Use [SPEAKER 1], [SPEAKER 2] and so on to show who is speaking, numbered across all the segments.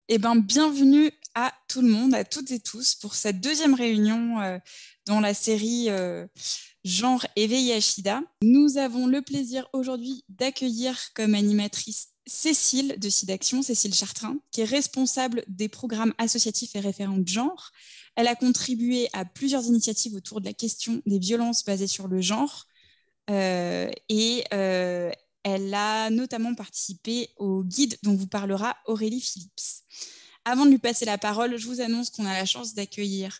[SPEAKER 1] Bienvenue à tout le monde, à toutes et tous, pour cette deuxième réunion dans la série Genre et VIH-Sida. Nous avons le plaisir aujourd'hui d'accueillir comme animatrice Cécile de SIDAction, Cécile Chartrain, qui est responsable des programmes associatifs et référente genre. Elle a contribué à plusieurs initiatives autour de la question des violences basées sur le genre elle a notamment participé au guide dont vous parlera Aurélie Phillips. Avant de lui passer la parole, je vous annonce qu'on a la chance d'accueillir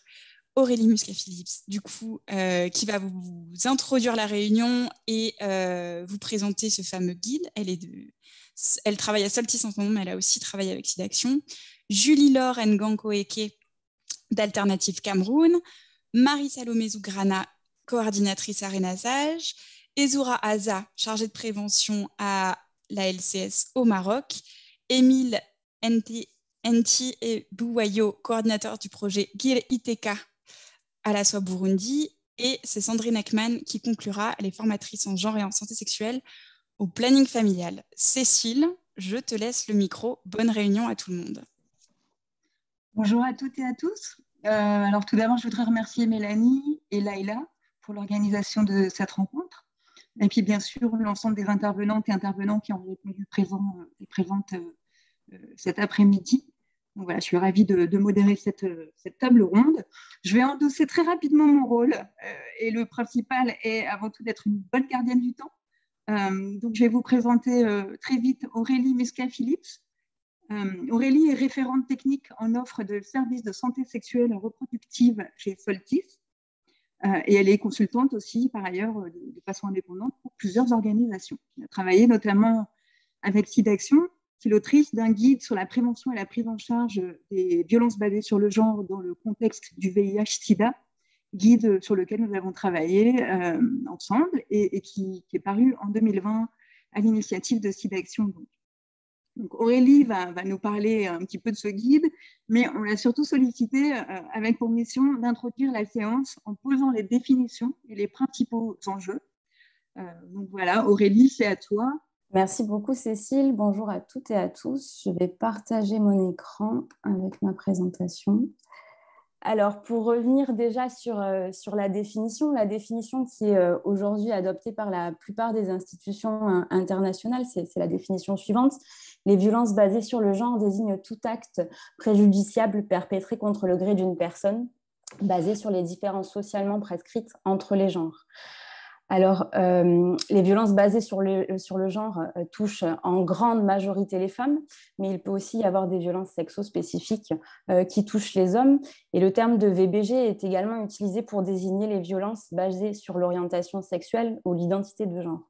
[SPEAKER 1] Aurélie Muscat-Phillips, qui va vous introduire la réunion et vous présenter ce fameux guide. Elle travaille à Soltis en ce moment, mais elle a aussi travaillé avec SIDAction. Julie Laure Nganko-Eke d'Alternative Cameroun, Marie-Salomé Zougrana, coordinatrice Arena Sage, Ezoura Aza, chargée de prévention à la LCS au Maroc, Émile Nti et Bouwayo, coordinateur du projet Gil Iteka à la SOA Burundi, et c'est Sandrine Ekman qui conclura, elle est formatrice en genre et en santé sexuelle au planning familial. Cécile, je te laisse le micro. Bonne réunion à tout le monde.
[SPEAKER 2] Bonjour à toutes et à tous. Alors tout d'abord, je voudrais remercier Mélanie et Laïla pour l'organisation de cette rencontre. Et puis bien sûr, l'ensemble des intervenantes et intervenants qui ont répondu présents et présentes cet après-midi. Donc voilà, je suis ravie de modérer cette table ronde. Je vais endosser très rapidement mon rôle et le principal est avant tout d'être une bonne gardienne du temps. Donc je vais vous présenter très vite Aurélie Muscat-Phillips. Aurélie est référente technique en offre de services de santé sexuelle et reproductive chez Soltis. Et elle est consultante aussi, par ailleurs, de façon indépendante pour plusieurs organisations. Elle a travaillé notamment avec SIDAction, qui est l'autrice d'un guide sur la prévention et la prise en charge des violences basées sur le genre dans le contexte du VIH-Sida, guide sur lequel nous avons travaillé ensemble et qui est paru en 2020 à l'initiative de SIDAction. Donc Aurélie va nous parler un petit peu de ce guide, mais on l'a surtout sollicité avec pour mission d'introduire la séance en posant les définitions et les principaux enjeux. Donc voilà, Aurélie, c'est à toi.
[SPEAKER 3] Merci beaucoup Cécile. Bonjour à toutes et à tous. Je vais partager mon écran avec ma présentation. Alors, pour revenir déjà sur la définition qui est aujourd'hui adoptée par la plupart des institutions internationales, c'est la définition suivante. Les violences basées sur le genre désignent tout acte préjudiciable perpétré contre le gré d'une personne, basé sur les différences socialement prescrites entre les genres. Alors, les violences basées sur le genre touchent en grande majorité les femmes, mais il peut aussi y avoir des violences sexo-spécifiques qui touchent les hommes. Et le terme de VBG est également utilisé pour désigner les violences basées sur l'orientation sexuelle ou l'identité de genre.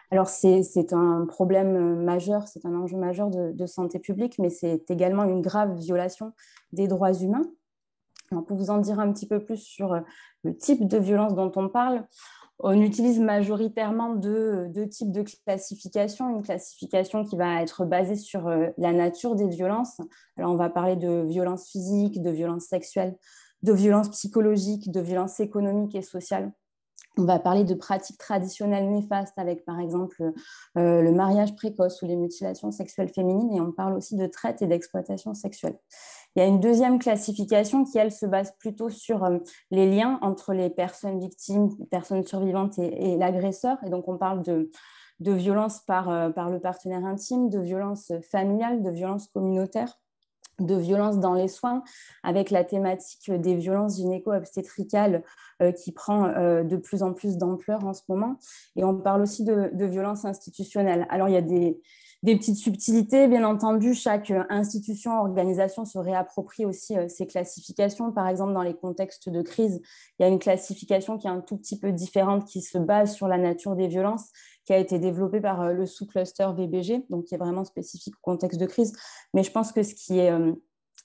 [SPEAKER 3] Alors, c'est un problème majeur, c'est un enjeu majeur de santé publique, mais c'est également une grave violation des droits humains. Alors, pour vous en dire un petit peu plus sur le type de violence dont on parle, on utilise majoritairement deux types de classification. Une classification qui va être basée sur la nature des violences. Alors, on va parler de violences physiques, de violences sexuelles, de violences psychologiques, de violences économiques et sociales. On va parler de pratiques traditionnelles néfastes avec, par exemple, le mariage précoce ou les mutilations sexuelles féminines. Et on parle aussi de traite et d'exploitation sexuelle. Il y a une deuxième classification qui, elle, se base plutôt sur les liens entre les personnes victimes, les personnes survivantes et l'agresseur. Et donc, on parle de violences par le partenaire intime, de violences familiales, de violences communautaires, de violences dans les soins, avec la thématique des violences gynéco-obstétricales qui prend de plus en plus d'ampleur en ce moment. Et on parle aussi de violences institutionnelles. Alors, il y a des petites subtilités, bien entendu. Chaque institution, organisation se réapproprie aussi ces classifications. Par exemple, dans les contextes de crise, il y a une classification qui est un tout petit peu différente, qui se base sur la nature des violences, qui a été développé par le sous-cluster VBG, donc qui est vraiment spécifique au contexte de crise. Mais je pense que ce qui est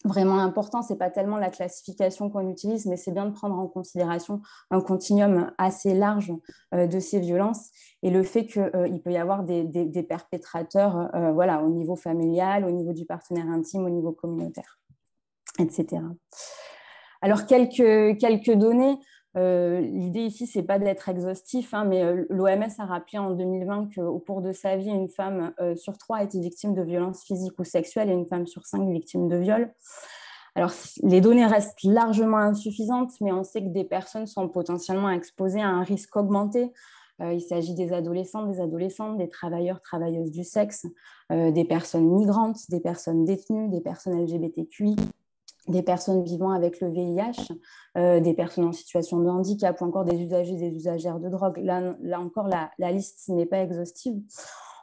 [SPEAKER 3] vraiment important, ce n'est pas tellement la classification qu'on utilise, mais c'est bien de prendre en considération un continuum assez large de ces violences et le fait qu'il peut y avoir des perpétrateurs voilà, au niveau familial, au niveau du partenaire intime, au niveau communautaire, etc. Alors, quelques données. L'idée ici, ce n'est pas d'être exhaustif, hein, mais l'OMS a rappelé en 2020 qu'au cours de sa vie, une femme sur 3 était victime de violences physiques ou sexuelles et une femme sur 5 victime de viol. Alors, les données restent largement insuffisantes, mais on sait que des personnes sont potentiellement exposées à un risque augmenté. Il s'agit des adolescentes, des travailleurs, travailleuses du sexe, des personnes migrantes, des personnes détenues, des personnes LGBTQI, des personnes vivant avec le VIH, des personnes en situation de handicap ou encore des usagers, des usagères de drogue. Là encore, la liste n'est pas exhaustive.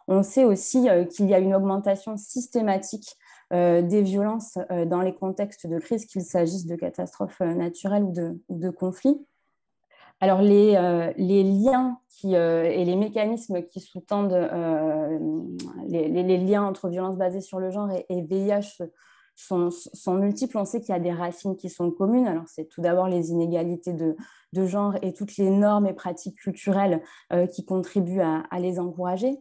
[SPEAKER 3] On sait aussi qu'il y a une augmentation systématique des violences dans les contextes de crise, qu'il s'agisse de catastrophes naturelles ou de conflits. Alors, les liens et les mécanismes qui sous-tendent les liens entre violences basées sur le genre et VIH sont multiples. On sait qu'il y a des racines qui sont communes. Alors, c'est tout d'abord les inégalités de genre et toutes les normes et pratiques culturelles qui contribuent à les encourager.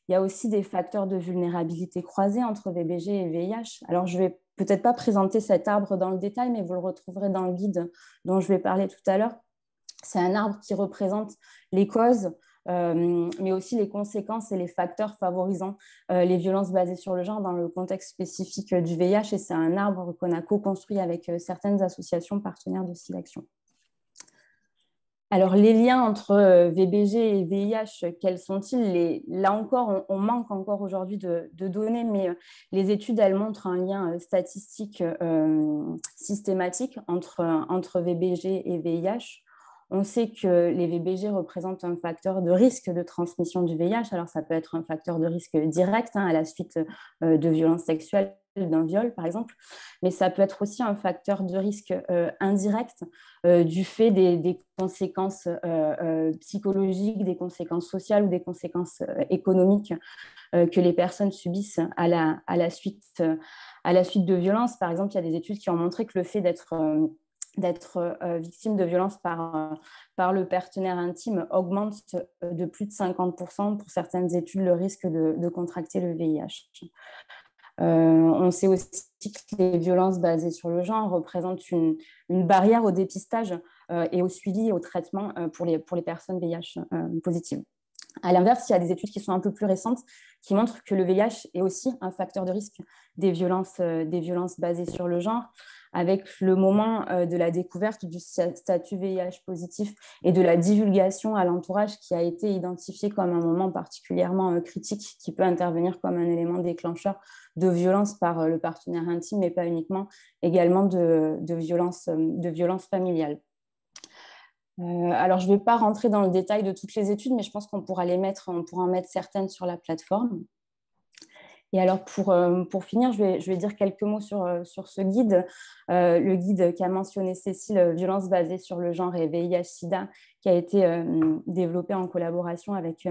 [SPEAKER 3] Il y a aussi des facteurs de vulnérabilité croisés entre VBG et VIH. Alors, je ne vais peut-être pas présenter cet arbre dans le détail, mais vous le retrouverez dans le guide dont je vais parler tout à l'heure. C'est un arbre qui représente les causes, mais aussi les conséquences et les facteurs favorisant les violences basées sur le genre dans le contexte spécifique du VIH. Et c'est un arbre qu'on a co-construit avec certaines associations partenaires de SIDAction. Alors, les liens entre VBG et VIH, quels sont-ils? Là encore, on manque encore aujourd'hui de données, mais les études, elles montrent un lien statistique systématique entre VBG et VIH. On sait que les VBG représentent un facteur de risque de transmission du VIH. Alors, ça peut être un facteur de risque direct à la suite de violences sexuelles, d'un viol, par exemple, mais ça peut être aussi un facteur de risque indirect du fait des conséquences psychologiques, des conséquences sociales ou des conséquences économiques que les personnes subissent à la suite de violences. Par exemple, il y a des études qui ont montré que le fait d'être victime de violences par le partenaire intime augmente de plus de 50% pour certaines études le risque de contracter le VIH. On sait aussi que les violences basées sur le genre représentent une barrière au dépistage et au suivi et au traitement pour les personnes VIH positives. À l'inverse, il y a des études qui sont un peu plus récentes qui montrent que le VIH est aussi un facteur de risque des violences basées sur le genre, avec le moment de la découverte du statut VIH positif et de la divulgation à l'entourage qui a été identifié comme un moment particulièrement critique qui peut intervenir comme un élément déclencheur de violence par le partenaire intime, mais pas uniquement, également de violence familiale. Alors, je ne vais pas rentrer dans le détail de toutes les études, mais je pense qu'on pourra en mettre certaines sur la plateforme. Et alors, pour finir, je vais dire quelques mots sur ce guide. Le guide qu'a mentionné Cécile, Violences basées sur le genre et VIH-Sida, qui a été développé en collaboration avec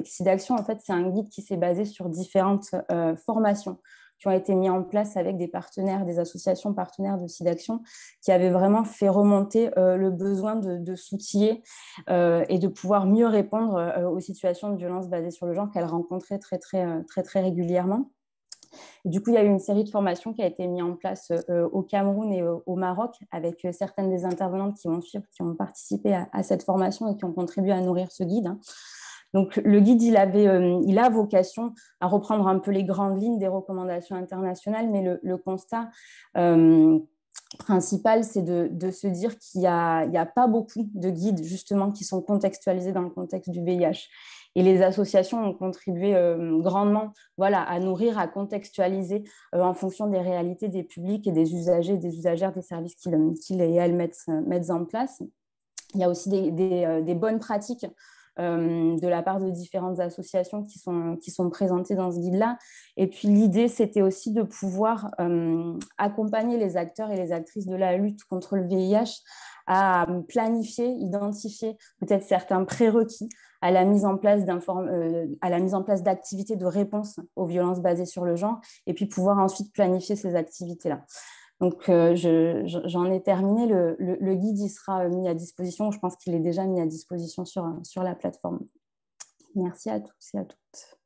[SPEAKER 3] SIDAction. En fait, c'est un guide qui s'est basé sur différentes formations qui ont été mis en place avec des partenaires, des associations partenaires de SIDAction, qui avaient vraiment fait remonter le besoin de s'outiller et de pouvoir mieux répondre aux situations de violence basées sur le genre qu'elles rencontraient très régulièrement. Et du coup, il y a eu une série de formations qui a été mise en place au Cameroun et au Maroc avec certaines des intervenantes qui ont participé à cette formation et qui ont contribué à nourrir ce guide. Donc, le guide, il a vocation à reprendre un peu les grandes lignes des recommandations internationales, mais le constat principal, c'est de se dire qu'il n'y a pas beaucoup de guides, justement, qui sont contextualisés dans le contexte du VIH. Et les associations ont contribué grandement à nourrir, à contextualiser en fonction des réalités des publics et des usagers et des usagères des services qu'ils et elles mettent en place. Il y a aussi des bonnes pratiques de la part de différentes associations qui sont présentées dans ce guide-là. Et puis l'idée, c'était aussi de pouvoir accompagner les acteurs et les actrices de la lutte contre le VIH à planifier, identifier peut-être certains prérequis à la mise en place d'activités de réponse aux violences basées sur le genre, et puis pouvoir ensuite planifier ces activités-là. Donc, j'en ai terminé. Le guide, il sera mis à disposition. Je pense qu'il est déjà mis à disposition sur la plateforme. Merci à tous et à toutes.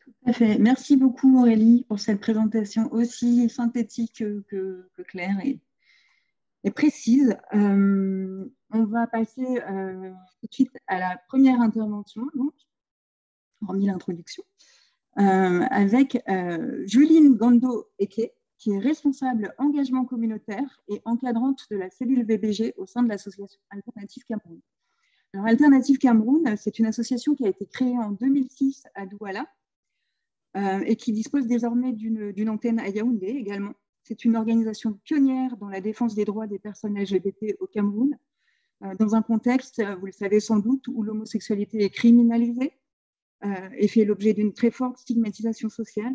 [SPEAKER 2] Tout à fait. Merci beaucoup, Aurélie, pour cette présentation aussi synthétique que claire et précise. On va passer tout de suite à la première intervention, donc, hormis l'introduction, avec Juline Gando-Eke, qui est responsable engagement communautaire et encadrante de la cellule VBG au sein de l'association Alternative Cameroun. Alors, Alternative Cameroun, c'est une association qui a été créée en 2006 à Douala et qui dispose désormais d'une antenne à Yaoundé également. C'est une organisation pionnière dans la défense des droits des personnes LGBT au Cameroun, dans un contexte, vous le savez sans doute, où l'homosexualité est criminalisée et fait l'objet d'une très forte stigmatisation sociale.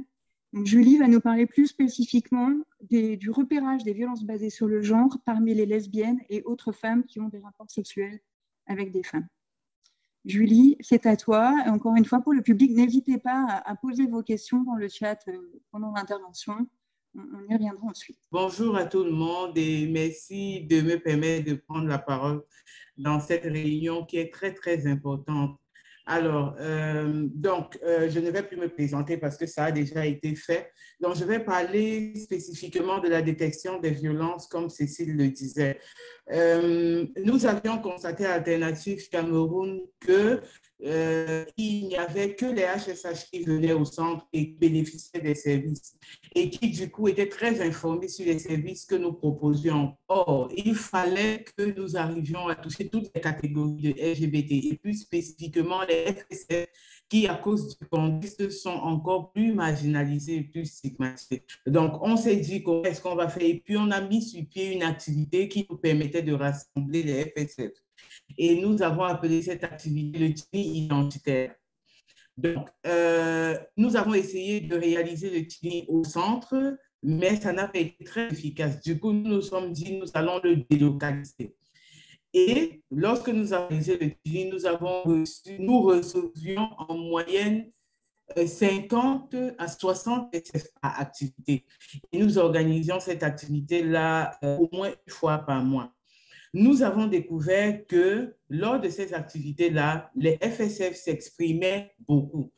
[SPEAKER 2] Donc, Julie va nous parler plus spécifiquement du repérage des violences basées sur le genre parmi les lesbiennes et autres femmes qui ont des rapports sexuels avec des femmes. Julie, c'est à toi. Et encore une fois, pour le public, n'hésitez pas à poser vos questions dans le chat pendant l'intervention. On y reviendra ensuite.
[SPEAKER 4] Bonjour à tout le monde et merci de me permettre de prendre la parole dans cette réunion qui est très, très importante. Alors, je ne vais plus me présenter parce que ça a déjà été fait. Donc, je vais parler spécifiquement de la détection des violences, comme Cécile le disait. Nous avions constaté à Alternative Cameroun que il n'y avait que les HSH qui venaient au centre et bénéficiaient des services et qui, du coup, étaient très informés sur les services que nous proposions. Or, il fallait que nous arrivions à toucher toutes les catégories de LGBT et plus spécifiquement les FSF qui, à cause du contexte, sont encore plus marginalisés et plus stigmatisés. Donc, on s'est dit comment est-ce qu'on va faire et puis on a mis sur pied une activité qui nous permettait de rassembler les FSF. Et nous avons appelé cette activité le tuning identitaire. Donc, nous avons essayé de réaliser le tuning au centre, mais ça n'a pas été très efficace. Du coup, nous nous sommes dit, nous allons le délocaliser. Et lorsque nous avons réalisé le tuning, nous recevions en moyenne 50 à 60 SF par activité. Et nous organisions cette activité-là au moins une fois par mois. Nous avons découvert que lors de ces activités-là, les FSF s'exprimaient beaucoup.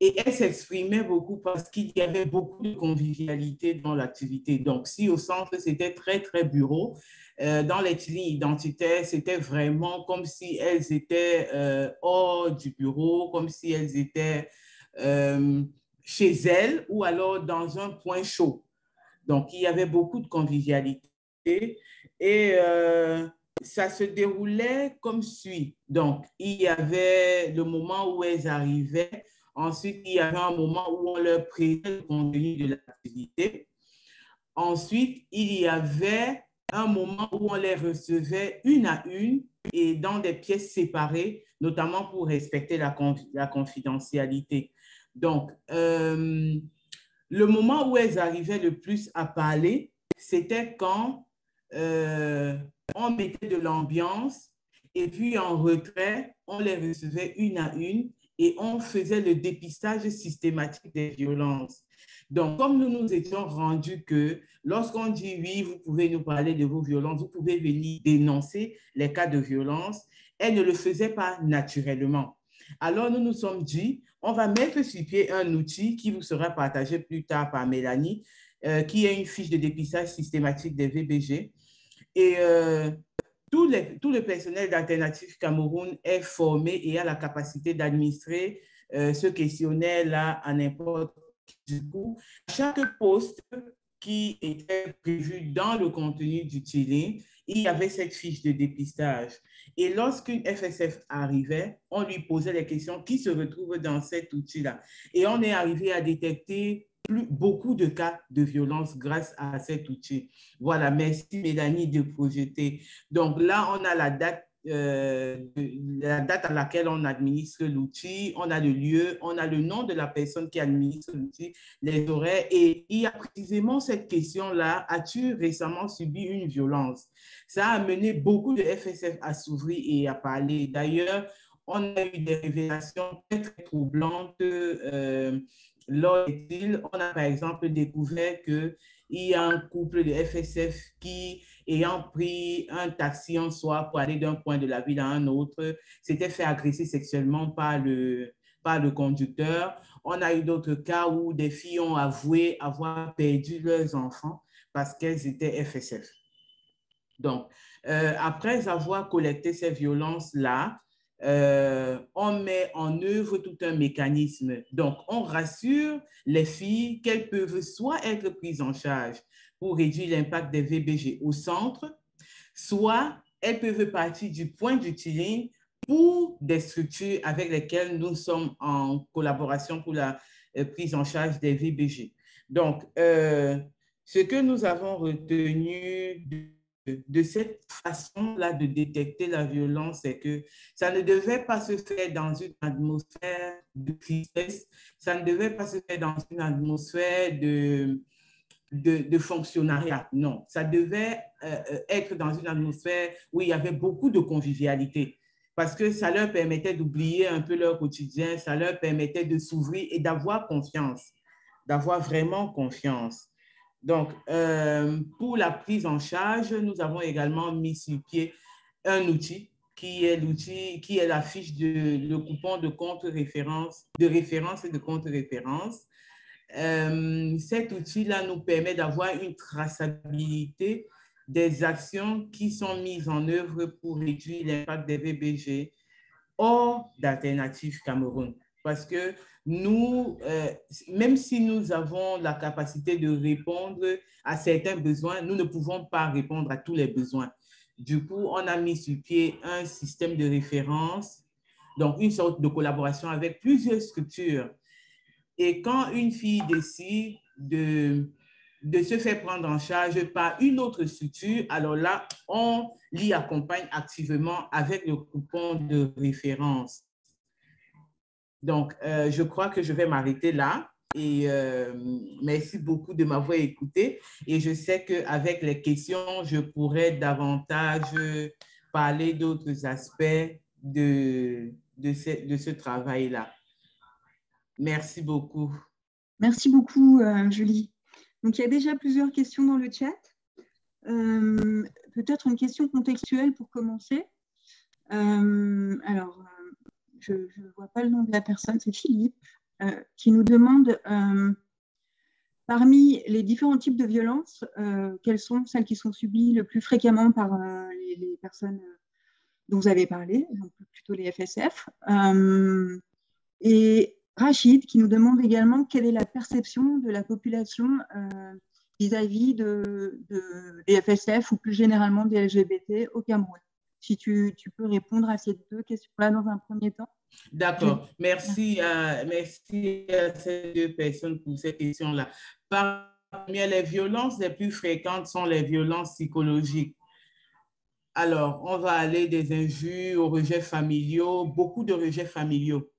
[SPEAKER 4] Et elles s'exprimaient beaucoup parce qu'il y avait beaucoup de convivialité dans l'activité. Donc, si au centre, c'était très, très bureau, dans les lignes identitaires, c'était vraiment comme si elles étaient hors du bureau, comme si elles étaient chez elles ou alors dans un point chaud. Donc, il y avait beaucoup de convivialité. Et ça se déroulait comme suit. Donc, il y avait le moment où elles arrivaient. Ensuite, il y avait un moment où on leur présentait le contenu de l'activité. Ensuite, il y avait un moment où on les recevait une à une et dans des pièces séparées, notamment pour respecter la confidentialité. Donc, le moment où elles arrivaient le plus à parler, c'était quand on mettait de l'ambiance et puis en retrait, on les recevait une à une et on faisait le dépistage systématique des violences. Donc, comme nous nous étions rendus que lorsqu'on dit oui, vous pouvez nous parler de vos violences, vous pouvez venir dénoncer les cas de violence, elles ne le faisaient pas naturellement. Alors, nous nous sommes dit, on va mettre sur pied un outil qui vous sera partagé plus tard par Mélanie, qui est une fiche de dépistage systématique des VBG. Et tout le personnel d'Alternative Cameroun est formé et a la capacité d'administrer ce questionnaire-là à n'importe quel. Du coup, chaque poste qui était prévu dans le contenu du tuning, il y avait cette fiche de dépistage. Et lorsqu'une FSF arrivait, on lui posait les questions qui se retrouvent dans cet outil-là. Et on est arrivé à détecter beaucoup de cas de violence grâce à cet outil. Voilà, merci Mélanie de projeter. Donc là, on a la date à laquelle on administre l'outil, on a le lieu, on a le nom de la personne qui administre l'outil, les horaires. Et il y a précisément cette question-là, as-tu récemment subi une violence? Ça a amené beaucoup de FSF à s'ouvrir et à parler. D'ailleurs, on a eu des révélations très, très troublantes lors des îles. On a par exemple découvert qu'il y a un couple de FSF qui, ayant pris un taxi un soir pour aller d'un point de la ville à un autre, s'était fait agresser sexuellement par le conducteur. On a eu d'autres cas où des filles ont avoué avoir perdu leurs enfants parce qu'elles étaient FSF. Donc, après avoir collecté ces violences-là, on met en œuvre tout un mécanisme. Donc, on rassure les filles qu'elles peuvent soit être prises en charge pour réduire l'impact des VBG au centre, soit elles peuvent partir du point d'utilisation pour des structures avec lesquelles nous sommes en collaboration pour la prise en charge des VBG. Donc, ce que nous avons retenu de cette façon-là de détecter la violence, c'est que ça ne devait pas se faire dans une atmosphère de tristesse, ça ne devait pas se faire dans une atmosphère de fonctionnariat. Non, ça devait être dans une atmosphère où il y avait beaucoup de convivialité parce que ça leur permettait d'oublier un peu leur quotidien, ça leur permettait de s'ouvrir et d'avoir confiance, d'avoir vraiment confiance. Donc, pour la prise en charge, nous avons également mis sur pied un outil qui est la fiche le coupon de compte-référence, de référence et de compte-référence. Cet outil-là nous permet d'avoir une traçabilité des actions qui sont mises en œuvre pour réduire l'impact des VBG hors d'Alternative Cameroun. Parce que nous, même si nous avons la capacité de répondre à certains besoins, nous ne pouvons pas répondre à tous les besoins. Du coup, on a mis sur pied un système de référence, donc une sorte de collaboration avec plusieurs structures. Et quand une fille décide de se faire prendre en charge par une autre structure, alors là, on l'y accompagne activement avec le coupon de référence. Donc, je crois que je vais m'arrêter là et merci beaucoup de m'avoir écouté. Et je sais qu'avec les questions, je pourrais davantage parler d'autres aspects de ce travail-là. Merci beaucoup.
[SPEAKER 2] Merci beaucoup, Julie. Donc, il y a déjà plusieurs questions dans le chat. Peut-être une question contextuelle pour commencer. Alors, je ne vois pas le nom de la personne, c'est Philippe, qui nous demande, parmi les différents types de violences, quelles sont celles qui sont subies le plus fréquemment par les personnes dont vous avez parlé, donc plutôt les FSF. Et Rachid qui nous demande également quelle est la perception de la population vis-à-vis des FSF ou plus généralement des LGBT au Cameroun. Si tu peux répondre à ces deux questions-là dans un premier temps.
[SPEAKER 4] D'accord. Merci à ces deux personnes pour ces questions-là. Parmi les violences les plus fréquentes sont les violences psychologiques. Alors, on va aller des injures aux rejets familiaux, beaucoup de rejets familiaux.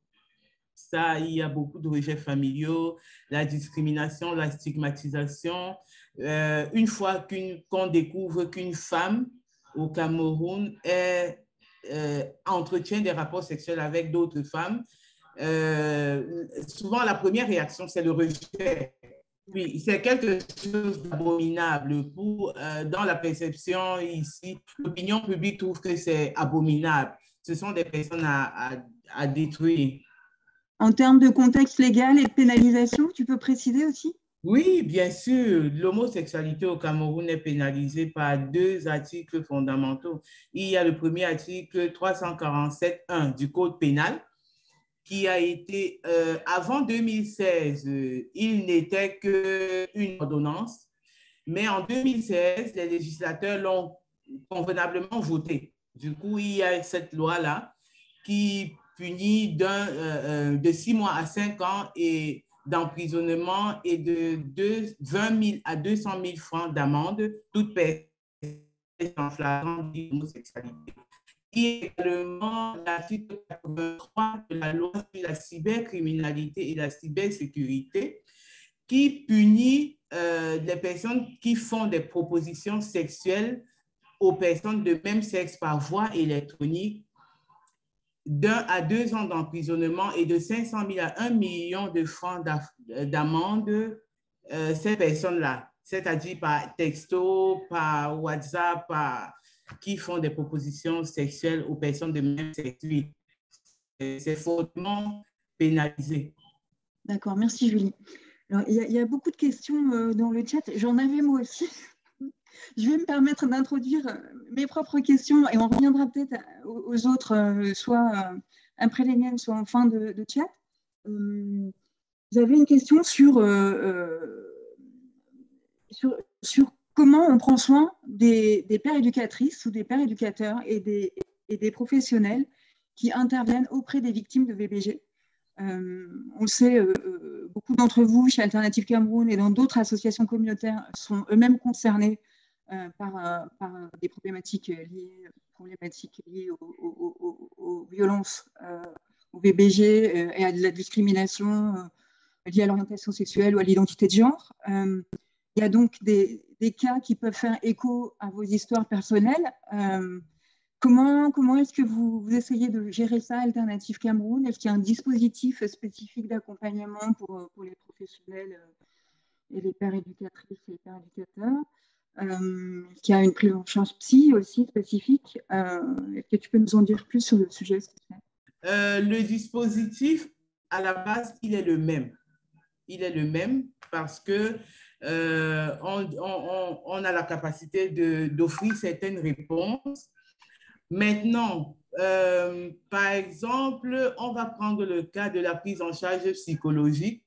[SPEAKER 4] Ça, il y a beaucoup de rejets familiaux, la discrimination, la stigmatisation. Une fois qu'on découvre qu'une femme au Cameroun entretient des rapports sexuels avec d'autres femmes, souvent la première réaction, c'est le rejet. Oui, c'est quelque chose d'abominable. Dans la perception ici, l'opinion publique trouve que c'est abominable. Ce sont des personnes à détruire.
[SPEAKER 2] En termes de contexte légal et de pénalisation, tu peux préciser aussi?
[SPEAKER 4] Oui, bien sûr. L'homosexualité au Cameroun est pénalisée par deux articles fondamentaux. Il y a le premier article 347.1 du Code pénal qui a été, avant 2016, il n'était qu'une ordonnance, mais en 2016, les législateurs l'ont convenablement voté. Du coup, il y a cette loi-là qui punit de 6 mois à 5 ans et d'emprisonnement et de 20 000 à 200 000 francs d'amende, toute personne en flagrant d'homosexualité. Et également l'article 83 de la loi sur la cybercriminalité et la cybersécurité qui punit les personnes qui font des propositions sexuelles aux personnes de même sexe par voie électronique d'1 à 2 ans d'emprisonnement et de 500 000 à 1 million de francs d'amende ces personnes-là, c'est-à-dire par texto, par WhatsApp, qui font des propositions sexuelles aux personnes de même sexe. C'est fortement pénalisé.
[SPEAKER 2] D'accord, merci Julie. Alors, il y a beaucoup de questions dans le chat. J'en avais moi aussi. Je vais me permettre d'introduire mes propres questions et on reviendra peut-être aux autres, soit après les miennes, soit en fin de chat. J'avais une question sur comment on prend soin des pères éducatrices ou des pères éducateurs et des professionnels qui interviennent auprès des victimes de VBG. On le sait, beaucoup d'entre vous, chez Alternative Cameroun et dans d'autres associations communautaires, sont eux-mêmes concernés par des problématiques liées aux violences, au VBG et à de la discrimination liée à l'orientation sexuelle ou à l'identité de genre. Il y a donc des cas qui peuvent faire écho à vos histoires personnelles. Comment est-ce que vous essayez de gérer ça, Alternative Cameroun? Est-ce qu'il y a un dispositif spécifique d'accompagnement pour les professionnels et les pères éducatrices et les pères éducateurs? Est-ce qu'il y a une prise en charge psy aussi spécifique? Est-ce que tu peux nous en dire plus sur le sujet?
[SPEAKER 4] Le dispositif, à la base, il est le même. Il est le même parce que on a la capacité d'offrir certaines réponses. Maintenant, par exemple, on va prendre le cas de la prise en charge psychologique.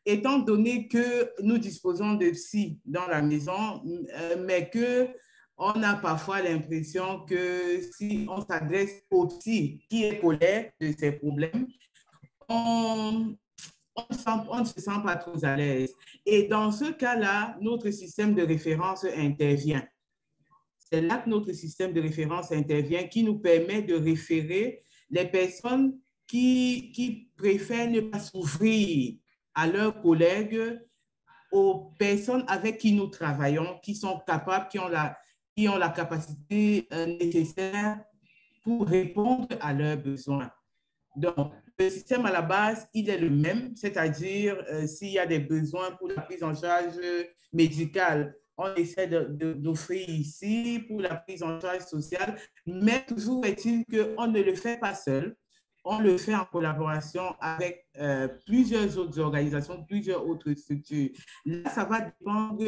[SPEAKER 4] Étant donné que nous disposons de psy dans la maison, mais qu'on a parfois l'impression que si on s'adresse au psy qui est collègue de ses problèmes, on ne se sent pas trop à l'aise. Et dans ce cas-là, notre système de référence intervient. C'est là que notre système de référence intervient, qui nous permet de référer les personnes qui préfèrent ne pas s'ouvrir à leurs collègues, aux personnes avec qui nous travaillons, qui sont capables, qui ont la capacité nécessaire pour répondre à leurs besoins. Donc, le système à la base, il est le même, c'est-à-dire s'il y a des besoins pour la prise en charge médicale, on essaie d'offrir ici pour la prise en charge sociale, mais toujours est-il qu'on ne le fait pas seul, on le fait en collaboration avec plusieurs autres organisations, plusieurs autres structures. Là, ça va dépendre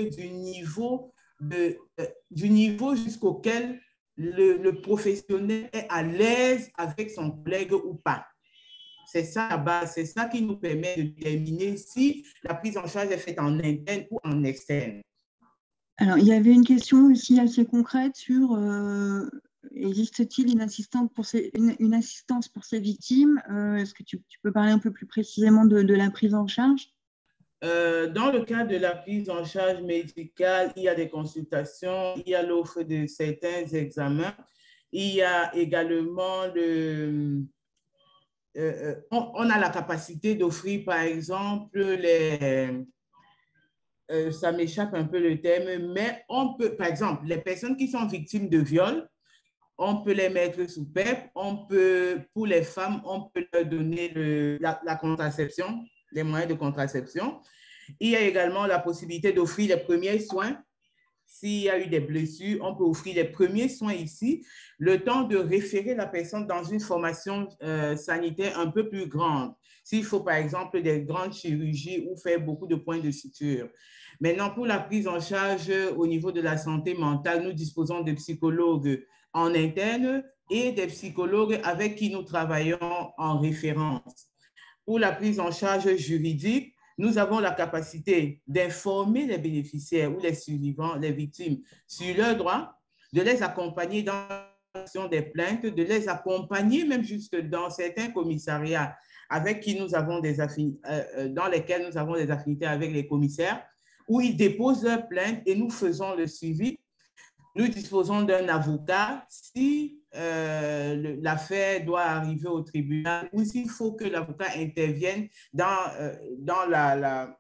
[SPEAKER 4] du niveau jusqu'auquel le professionnel est à l'aise avec son collègue ou pas. C'est ça la base, c'est ça qui nous permet de déterminer si la prise en charge est faite en interne ou en externe.
[SPEAKER 2] Alors, il y avait une question aussi assez concrète sur existe-t-il une assistance pour ces victimes? Est-ce que tu peux parler un peu plus précisément de la prise en charge?
[SPEAKER 4] Dans le cas de la prise en charge médicale, il y a des consultations, il y a l'offre de certains examens, il y a également on a la capacité d'offrir, par exemple, ça m'échappe un peu le terme, mais on peut, par exemple, les personnes qui sont victimes de viol, on peut les mettre sous PEP, pour les femmes, on peut leur donner la contraception, les moyens de contraception. Il y a également la possibilité d'offrir les premiers soins. S'il y a eu des blessures, on peut offrir les premiers soins ici, le temps de référer la personne dans une formation sanitaire un peu plus grande. S'il faut, par exemple, des grandes chirurgies ou faire beaucoup de points de suture. Maintenant, pour la prise en charge au niveau de la santé mentale, nous disposons de psychologues en interne et des psychologues avec qui nous travaillons en référence. Pour la prise en charge juridique, nous avons la capacité d'informer les bénéficiaires ou les survivants, les victimes, sur leurs droits, de les accompagner dans l'action des plaintes, de les accompagner même jusque dans certains commissariats avec qui nous avons dans lesquels nous avons des affinités avec les commissaires, où ils déposent leurs plaintes et nous faisons le suivi. Nous disposons d'un avocat si l'affaire doit arriver au tribunal ou s'il faut que l'avocat intervienne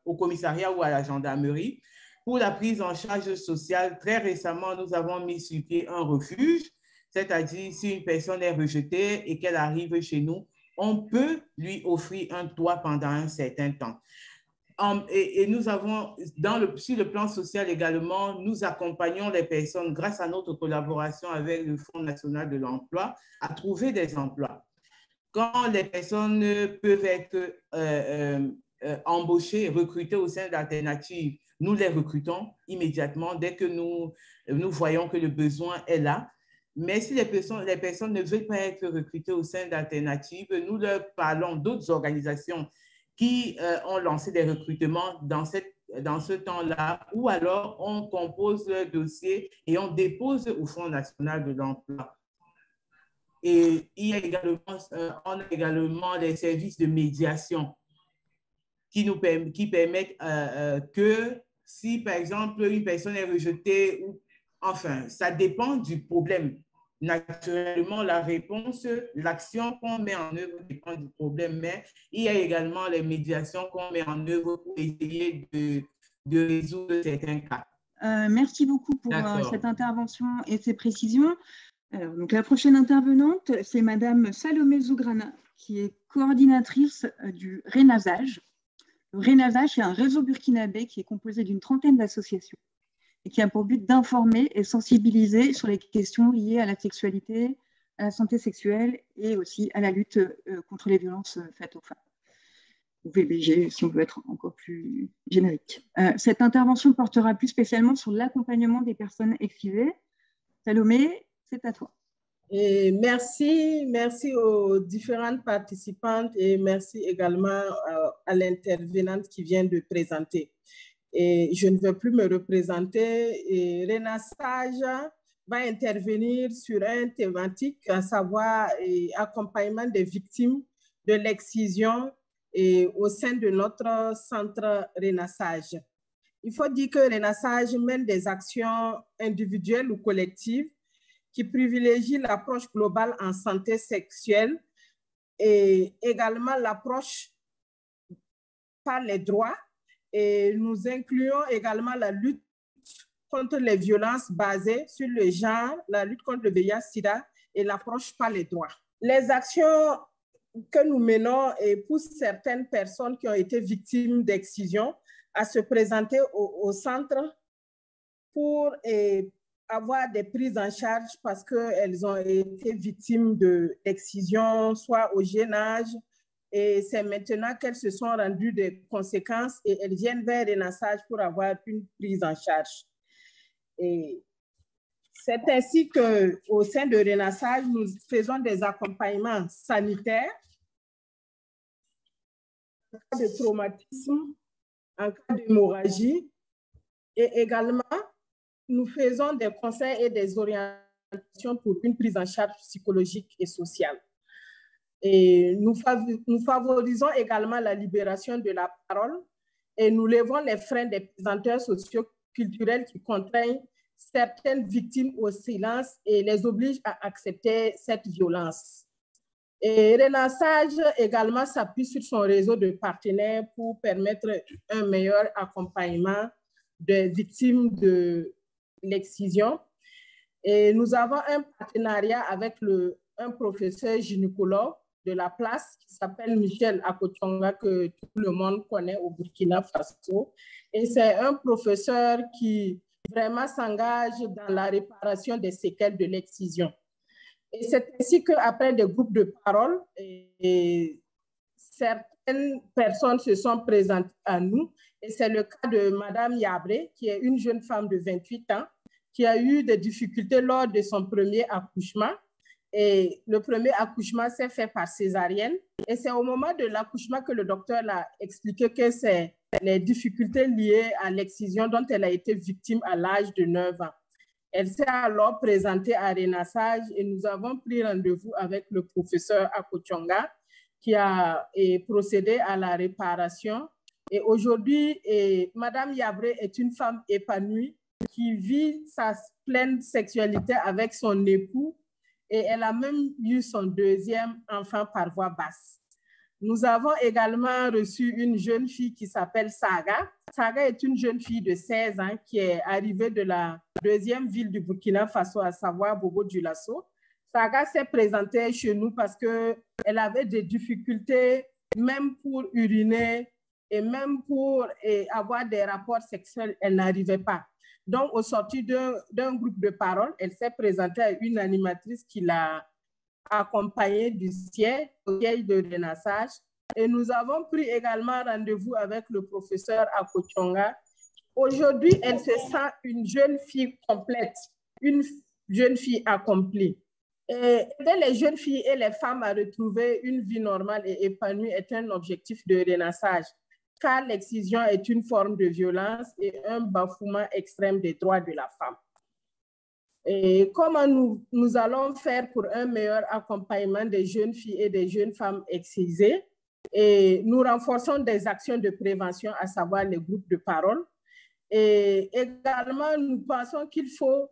[SPEAKER 4] au commissariat ou à la gendarmerie. Pour la prise en charge sociale, très récemment, nous avons mis sur pied un refuge, c'est-à-dire si une personne est rejetée et qu'elle arrive chez nous, on peut lui offrir un toit pendant un certain temps. Et nous avons, sur le plan social également, nous accompagnons les personnes grâce à notre collaboration avec le Fonds national de l'emploi à trouver des emplois. Quand les personnes peuvent être embauchées, recrutées au sein d'Alternative nous les recrutons immédiatement dès que nous voyons que le besoin est là. Mais si les personnes ne veulent pas être recrutées au sein d'Alternatives, nous leur parlons d'autres organisations qui ont lancé des recrutements dans ce temps-là, ou alors on compose le dossier et on dépose au Fonds national de l'emploi. Et il y a également, on a également les services de médiation qui permettent que si, par exemple, une personne est rejetée, enfin, ça dépend du problème. Naturellement, la réponse, l'action qu'on met en œuvre dépend du problème, mais il y a également les médiations qu'on met en œuvre pour essayer de résoudre certains cas.
[SPEAKER 2] Merci beaucoup pour cette intervention et ces précisions. Alors, donc la prochaine intervenante, c'est Madame Salomé Zougrana, qui est coordinatrice du RENASAGE. Le RENASAGE, c'est un réseau burkinabé qui est composé d'une trentaine d'associations et qui a pour but d'informer et sensibiliser sur les questions liées à la sexualité, à la santé sexuelle et aussi à la lutte contre les violences faites aux femmes. Ou VBG, si on veut être encore plus générique. Cette intervention portera plus spécialement sur l'accompagnement des personnes excisées. Salomé, c'est à toi.
[SPEAKER 5] Et merci aux différentes participantes et merci également à l'intervenante qui vient de présenter. Et je ne veux plus me représenter. Et RENASAGE va intervenir sur une thématique, à savoir accompagnement des victimes de l'excision au sein de notre centre RENASAGE. Il faut dire que RENASAGE mène des actions individuelles ou collectives qui privilégient l'approche globale en santé sexuelle et également l'approche par les droits. Et nous incluons également la lutte contre les violences basées sur le genre, la lutte contre le VIH-Sida et l'approche par les droits. Les actions que nous menons poussent certaines personnes qui ont été victimes d'excision à se présenter au centre pour avoir des prises en charge parce qu'elles ont été victimes d'excision, soit au jeune âge. Et c'est maintenant qu'elles se sont rendues des conséquences et elles viennent vers RENASAGE pour avoir une prise en charge. Et c'est ainsi qu'au sein de RENASAGE, nous faisons des accompagnements sanitaires en cas de traumatisme, en cas d'hémorragie. Et également, nous faisons des conseils et des orientations pour une prise en charge psychologique et sociale. Et nous favorisons également la libération de la parole et nous levons les freins des pesanteurs socio-culturels qui contraignent certaines victimes au silence et les obligent à accepter cette violence. Et RENASAGE également s'appuie sur son réseau de partenaires pour permettre un meilleur accompagnement des victimes de l'excision. Et nous avons un partenariat avec un professeur gynécologue de la place qui s'appelle Michel Akotionga, que tout le monde connaît au Burkina Faso. Et c'est un professeur qui vraiment s'engage dans la réparation des séquelles de l'excision. Et c'est ainsi qu'après des groupes de parole, certaines personnes se sont présentées à nous. Et c'est le cas de Madame Yabré, qui est une jeune femme de 28 ans, qui a eu des difficultés lors de son premier accouchement. Et le premier accouchement s'est fait par césarienne. Et c'est au moment de l'accouchement que le docteur l'a expliqué que c'est les difficultés liées à l'excision dont elle a été victime à l'âge de 9 ans. Elle s'est alors présentée à RENASAGE et nous avons pris rendez-vous avec le professeur Akotionga qui a procédé à la réparation. Et aujourd'hui, Madame Yabré est une femme épanouie qui vit sa pleine sexualité avec son époux et elle a même eu son deuxième enfant par voie basse. Nous avons également reçu une jeune fille qui s'appelle Saga. Saga est une jeune fille de 16 ans qui est arrivée de la deuxième ville du Burkina Faso, à savoir Bobo-Dioulasso. Saga s'est présentée chez nous parce qu'elle avait des difficultés même pour uriner et même pour avoir des rapports sexuels, elle n'arrivait pas. Donc, au sortir d'un groupe de parole, elle s'est présentée à une animatrice qui l'a accompagnée du siège de RENASAGE. Et nous avons pris également rendez-vous avec le professeur Akotionga, aujourd'hui, elle se sent une jeune fille complète, une jeune fille accomplie. Et aider les jeunes filles et les femmes à retrouver une vie normale et épanouie est un objectif de renaissage, car l'excision est une forme de violence et un bafouement extrême des droits de la femme. Et comment nous allons faire pour un meilleur accompagnement des jeunes filles et des jeunes femmes excisées? Et nous renforçons des actions de prévention, à savoir les groupes de parole. Et également, nous pensons qu'il faut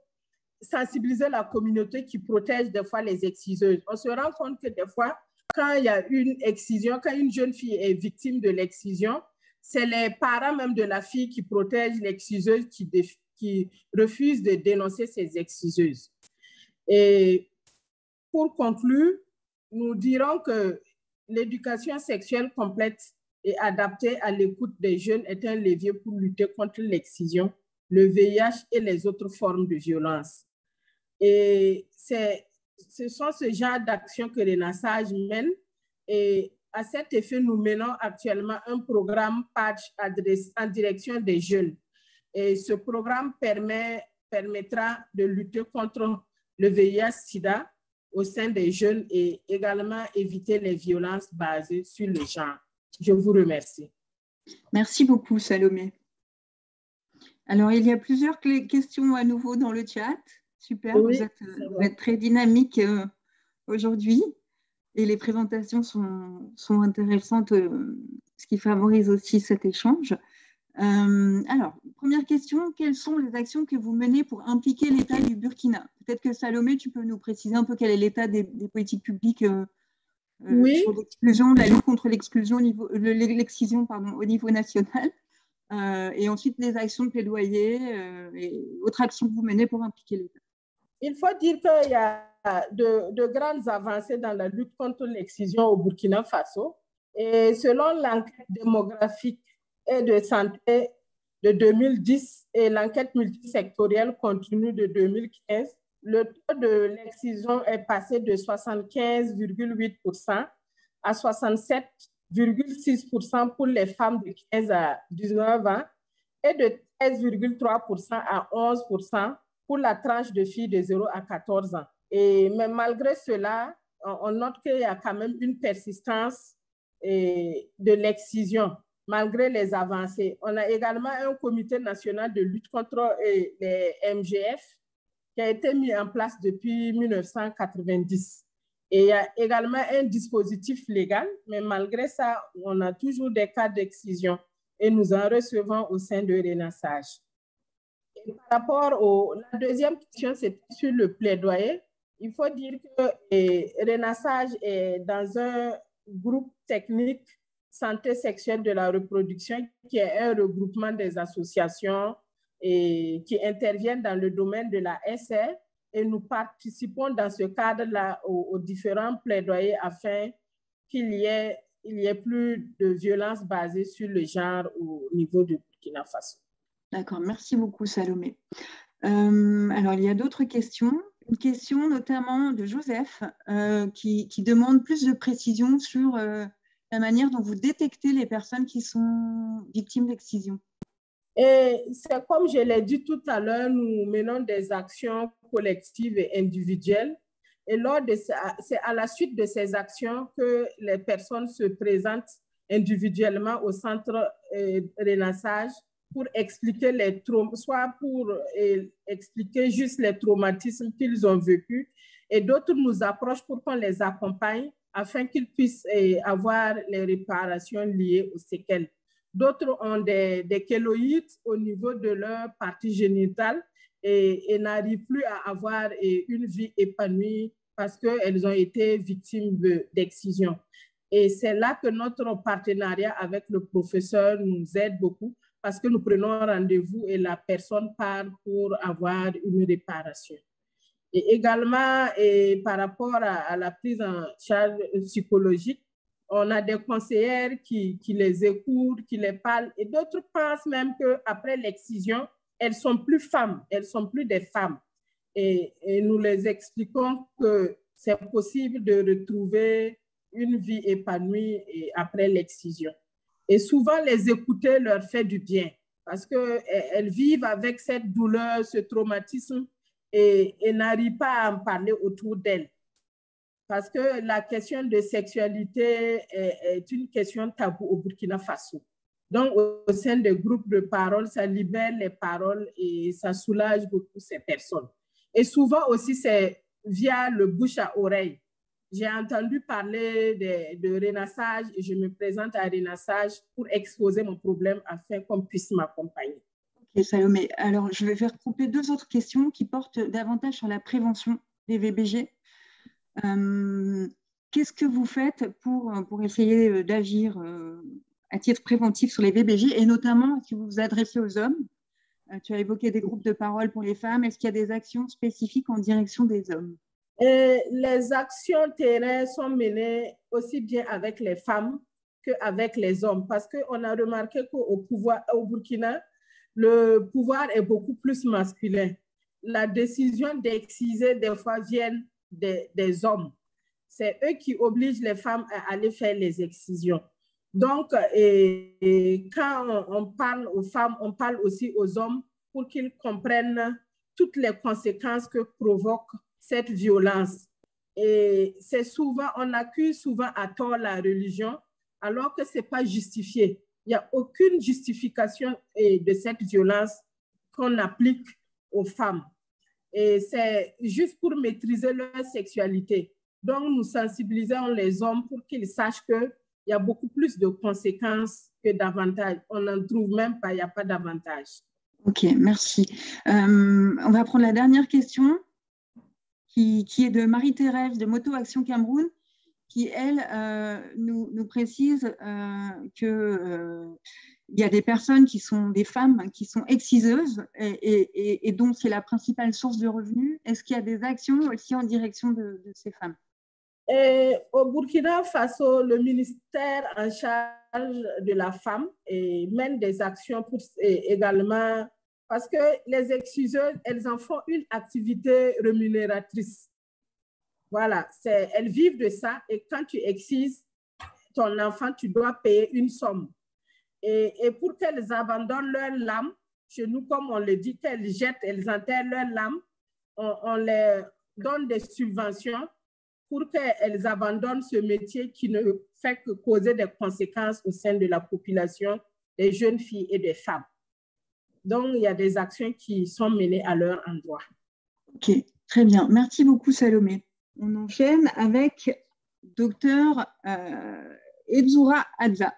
[SPEAKER 5] sensibiliser la communauté qui protège des fois les exciseuses. On se rend compte que des fois, quand il y a une excision, quand une jeune fille est victime de l'excision, c'est les parents même de la fille qui protègent l'exciseuse, qui refusent de dénoncer ces exciseuses. Et pour conclure, nous dirons que l'éducation sexuelle complète et adaptée à l'écoute des jeunes est un levier pour lutter contre l'excision, le VIH et les autres formes de violence. Et ce sont ce genre d'actions que Renaissage mène. Et à cet effet, nous menons actuellement un programme PATCH en direction des jeunes. Et ce programme permettra de lutter contre le VIH-Sida au sein des jeunes et également éviter les violences basées sur le genre. Je vous remercie.
[SPEAKER 2] Merci beaucoup, Salomé. Alors, il y a plusieurs questions à nouveau dans le chat. Super,
[SPEAKER 5] oui,
[SPEAKER 2] vous êtes très dynamique aujourd'hui et les présentations sont intéressantes, ce qui favorise aussi cet échange. Alors, première question, quelles sont les actions que vous menez pour impliquer l'État du Burkina? Peut-être que Salomé, tu peux nous préciser un peu quel est l'état des politiques publiques
[SPEAKER 5] oui.
[SPEAKER 2] sur l'exclusion, la lutte contre l'exclusion, l'excision au niveau national, et ensuite les actions de plaidoyer et autres actions que vous menez pour impliquer l'État.
[SPEAKER 5] Il faut dire qu'il y a de grandes avancées dans la lutte contre l'excision au Burkina Faso. Et selon l'enquête démographique et de santé de 2010 et l'enquête multisectorielle continue de 2015, le taux de l'excision est passé de 75,8% à 67,6% pour les femmes de 15 à 19 ans et de 13,3% à 11% pour la tranche de filles de 0 à 14 ans. Mais malgré cela, on note qu'il y a quand même une persistance de l'excision, malgré les avancées. On a également un comité national de lutte contre les MGF qui a été mis en place depuis 1990. Et il y a également un dispositif légal, mais malgré ça, on a toujours des cas d'excision et nous en recevons au sein de Renaissage. Et par rapport la deuxième question, c'est sur le plaidoyer. Il faut dire que Renaissage est dans un groupe technique santé sexuelle de la reproduction qui est un regroupement des associations qui interviennent dans le domaine de la SR et nous participons dans ce cadre-là aux différents plaidoyers afin qu'il y ait plus de violence basée sur le genre au niveau du Burkina Faso.
[SPEAKER 2] D'accord, merci beaucoup Salomé. Alors, il y a d'autres questions. Une question notamment de Joseph qui demande plus de précision sur la manière dont vous détectez les personnes qui sont victimes d'excision.
[SPEAKER 5] Et c'est comme je l'ai dit tout à l'heure, nous menons des actions collectives et individuelles. Et c'est à la suite de ces actions que les personnes se présentent individuellement au centre Renaissage pour expliquer les traumas, soit pour expliquer juste les traumatismes qu'ils ont vécus, et d'autres nous approchent pour qu'on les accompagne afin qu'ils puissent avoir les réparations liées aux séquelles. D'autres ont des kéloïdes au niveau de leur partie génitale et n'arrivent plus à avoir une vie épanouie parce qu'elles ont été victimes d'excision. Et c'est là que notre partenariat avec le professeur nous aide beaucoup parce que nous prenons rendez-vous et la personne part pour avoir une réparation. Et également, par rapport à la prise en charge psychologique, on a des conseillères qui les écoutent, qui les parlent, et d'autres pensent même qu'après l'excision, elles sont plus femmes, elles sont plus des femmes. Et nous les expliquons que c'est possible de retrouver une vie épanouie après l'excision. Et souvent, les écouter leur fait du bien. parce qu'elles vivent avec cette douleur, ce traumatisme et n'arrivent pas à en parler autour d'elles. Parce que la question de sexualité est une question taboue au Burkina Faso. Donc, au sein des groupes de parole, ça libère les paroles et ça soulage beaucoup ces personnes. Et souvent aussi, c'est via le bouche à oreille. J'ai entendu parler de Renassage et je me présente à Renassage pour exposer mon problème afin qu'on puisse m'accompagner.
[SPEAKER 2] Ok, Salomé. Alors, je vais faire couper 2 autres questions qui portent davantage sur la prévention des VBG. Qu'est-ce que vous faites pour essayer d'agir à titre préventif sur les VBG et notamment si vous vous adressez aux hommes? Tu as évoqué des groupes de parole pour les femmes. Est-ce qu'il y a des actions spécifiques en direction des hommes?
[SPEAKER 5] Les actions terrain sont menées aussi bien avec les femmes qu'avec les hommes parce qu'on a remarqué qu'au Burkina, le pouvoir est beaucoup plus masculin. La décision d'exciser, des fois, vient des hommes. C'est eux qui obligent les femmes à aller faire les excisions. Donc, quand on parle aux femmes, on parle aussi aux hommes pour qu'ils comprennent toutes les conséquences que provoque cette violence. Et c'est souvent, on accuse souvent à tort la religion, alors que ce n'est pas justifié. Il n'y a aucune justification de cette violence qu'on applique aux femmes. Et c'est juste pour maîtriser leur sexualité. Donc, nous sensibilisons les hommes pour qu'ils sachent qu'il y a beaucoup plus de conséquences que d'avantages. On n'en trouve même pas, il n'y a pas d'avantage.
[SPEAKER 2] Ok, merci. On va prendre la dernière question qui est de Marie-Thérèse de Moto Action Cameroun, qui, elle, nous précise qu'il y a des personnes qui sont des femmes qui sont exciseuses et dont c'est la principale source de revenus. Est-ce qu'il y a des actions aussi en direction de ces femmes?
[SPEAKER 5] Au Burkina Faso, le ministère en charge de la femme mène des actions pour également, parce que les exciseuses, elles en font une activité rémunératrice. Voilà, elles vivent de ça et quand tu excises ton enfant, tu dois payer une somme. Et pour qu'elles abandonnent leur lame, chez nous, comme on le dit, qu'elles jettent, elles enterrent leur lame, on leur donne des subventions pour qu'elles abandonnent ce métier qui ne fait que causer des conséquences au sein de la population, des jeunes filles et des femmes. Donc, il y a des actions qui sont menées à leur endroit.
[SPEAKER 2] Ok, très bien. Merci beaucoup, Salomé. On enchaîne avec Dr Edzoura Adza.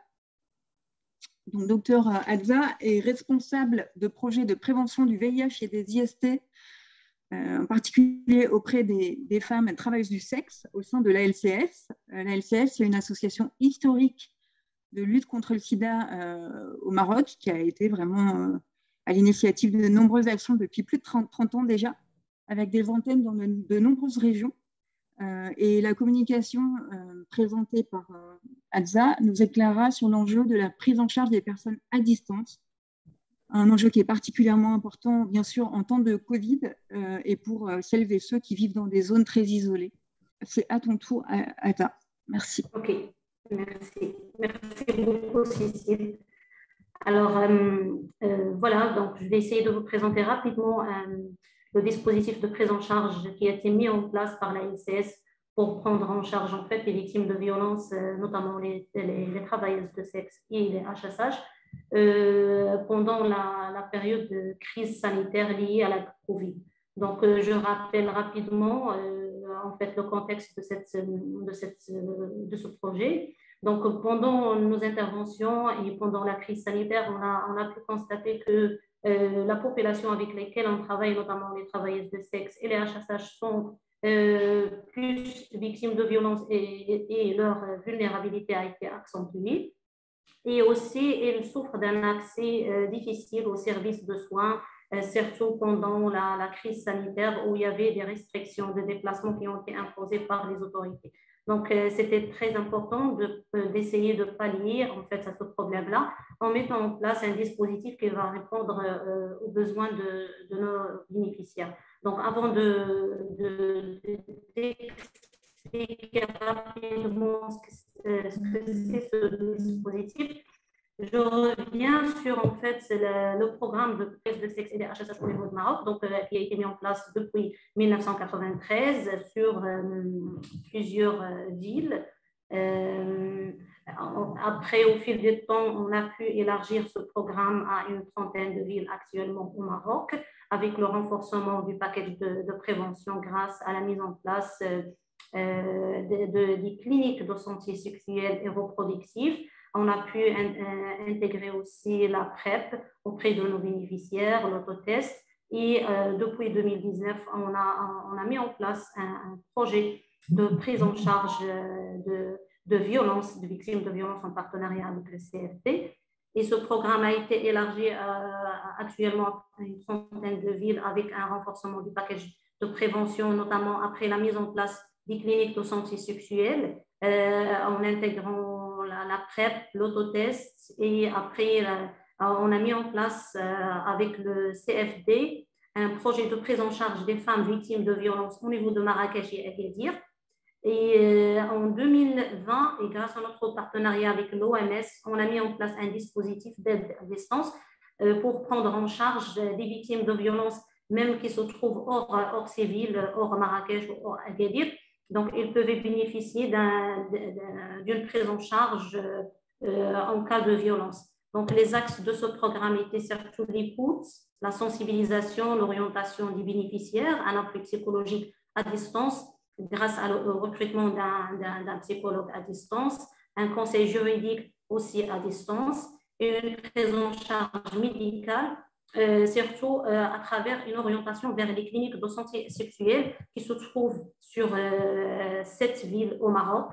[SPEAKER 2] Donc, Dr Adza est responsable de projets de prévention du VIH et des IST, en particulier auprès des femmes travailleuses du sexe au sein de l'ALCS. L'ALCS, c'est une association historique de lutte contre le sida au Maroc qui a été vraiment à l'initiative de nombreuses actions depuis plus de 30 ans déjà, avec des antennes dans de nombreuses régions. Et la communication présentée par Adza nous éclairera sur l'enjeu de la prise en charge des personnes à distance, un enjeu qui est particulièrement important, bien sûr, en temps de Covid et pour celles et ceux qui vivent dans des zones très isolées. C'est à ton tour, Adza. Merci.
[SPEAKER 6] Ok, merci. Merci beaucoup, Cécile. Alors, voilà, donc je vais essayer de vous présenter rapidement le dispositif de prise en charge qui a été mis en place par la LCS pour prendre en charge en fait les victimes de violences, notamment les travailleuses de sexe et les HSH, pendant la période de crise sanitaire liée à la Covid. Donc, je rappelle rapidement en fait le contexte de ce projet. Donc, pendant nos interventions et pendant la crise sanitaire, on a pu constater que la population avec laquelle on travaille, notamment les travailleuses de sexe et les HSH, sont plus victimes de violences et leur vulnérabilité a été accentuée. Et aussi, elles souffrent d'un accès difficile aux services de soins, surtout pendant la crise sanitaire où il y avait des restrictions de déplacement qui ont été imposées par les autorités. Donc, c'était très important d'essayer de pallier en fait, à ce problème-là en mettant en place un dispositif qui va répondre aux besoins de nos bénéficiaires. Donc, avant d'expliquer rapidement ce que c'est ce dispositif, je reviens sur en fait c'est le programme de prise de sexe et des HSH au niveau du Maroc, donc, qui a été mis en place depuis 1993 sur plusieurs villes. Après, au fil du temps, on a pu élargir ce programme à une trentaine de villes actuellement au Maroc, avec le renforcement du package de prévention grâce à la mise en place des cliniques de santé sexuelle et reproductive. On a pu intégrer aussi la PrEP auprès de nos bénéficiaires, l'autotest. Et depuis 2019, on a mis en place un projet de prise en charge de violences, de victimes de violences en partenariat avec le CFT. Et ce programme a été élargi actuellement à une trentaine de villes avec un renforcement du package de prévention, notamment après la mise en place des cliniques de santé sexuelle, en intégrant la PrEP, l'autotest, et après, on a mis en place avec le CFD un projet de prise en charge des femmes victimes de violences au niveau de Marrakech et Agadir. Et en 2020, et grâce à notre partenariat avec l'OMS, on a mis en place un dispositif d'aide à distance pour prendre en charge des victimes de violences, même qui se trouvent hors ces villes, hors Marrakech ou hors Agadir. Donc, ils peuvent bénéficier d'une prise en charge en cas de violence. Donc, les axes de ce programme étaient surtout l'écoute, la sensibilisation, l'orientation des bénéficiaires, un appui psychologique à distance, grâce au recrutement d'un psychologue à distance, un conseil juridique aussi à distance et une prise en charge médicale, surtout à travers une orientation vers les cliniques de santé sexuelle qui se trouvent sur 7 villes au Maroc.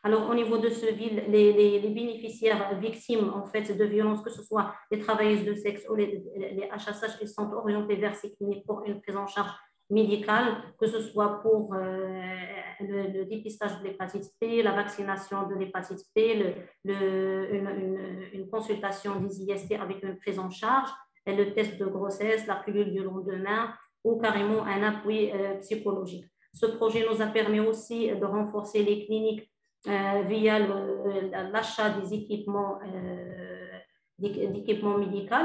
[SPEAKER 6] Alors, au niveau de ces villes, les bénéficiaires victimes en fait, de violences, que ce soit les travailleuses de sexe ou les HSH, ils sont orientés vers ces cliniques pour une prise en charge médicale, que ce soit pour le dépistage de l'hépatite P, la vaccination de l'hépatite P, une consultation des IST avec une prise en charge, et le test de grossesse, la pilule du lendemain ou carrément un appui psychologique. Ce projet nous a permis aussi de renforcer les cliniques via l'achat des équipements médicaux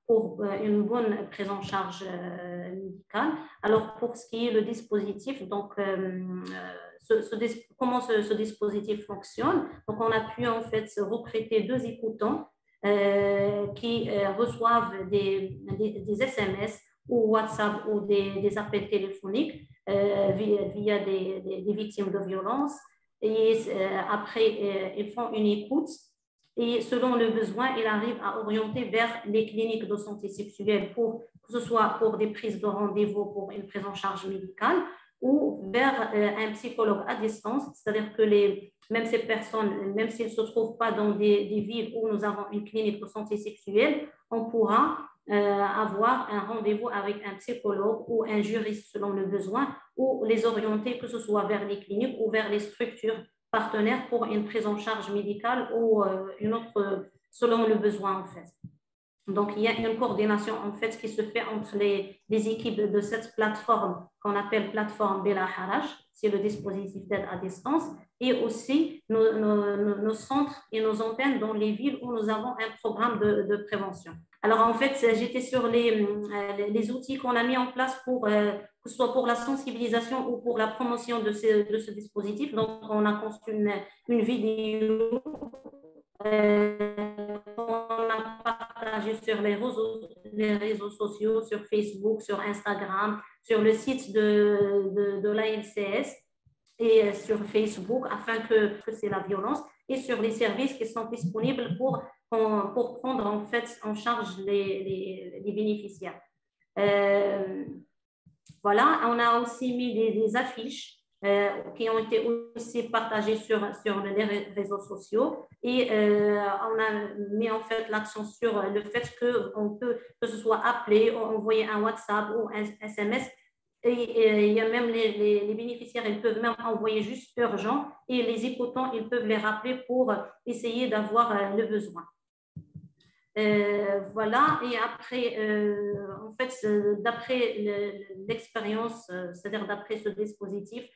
[SPEAKER 6] pour une bonne prise en charge médicale. Alors, pour ce qui est le dispositif, donc, comment ce dispositif fonctionne? Donc, on a pu en fait recruter 2 écoutants qui reçoivent des SMS ou WhatsApp ou des appels téléphoniques via des victimes de violences. Et après, ils font une écoute. Et selon le besoin, il arrive à orienter vers les cliniques de santé sexuelle, que ce soit pour des prises de rendez-vous pour une prise en charge médicale ou vers un psychologue à distance, c'est-à-dire que même ces personnes, même s'ils ne se trouvent pas dans des villes où nous avons une clinique de santé sexuelle, on pourra avoir un rendez-vous avec un psychologue ou un juriste selon le besoin, ou les orienter, que ce soit vers les cliniques ou vers les structures partenaires pour une prise en charge médicale ou une autre selon le besoin en fait. Donc, il y a une coordination en fait qui se fait entre les équipes de cette plateforme qu'on appelle plateforme Bela Haraj, c'est le dispositif d'aide à distance, et aussi nos centres et nos antennes dans les villes où nous avons un programme de prévention. Alors, en fait, j'étais sur les outils qu'on a mis en place que ce soit pour la sensibilisation ou pour la promotion de ce dispositif. Donc, on a conçu une vidéo qu'on a partagée sur les réseaux sociaux, sur Facebook, sur Instagram, sur le site de l'ANCS et sur Facebook, afin que c'est la violence, et sur les services qui sont disponibles pour prendre en fait en charge les bénéficiaires. Voilà, on a aussi mis des affiches qui ont été aussi partagées sur les réseaux sociaux, et on a mis en fait l'accent sur le fait qu'on peut, que ce soit appeler ou envoyer un WhatsApp ou un SMS, et il y a même les bénéficiaires, ils peuvent même envoyer juste urgent, et les écoutants, ils peuvent les rappeler pour essayer d'avoir le besoin. Voilà, et après, en fait, d'après l'expérience, c'est-à-dire d'après ce dispositif,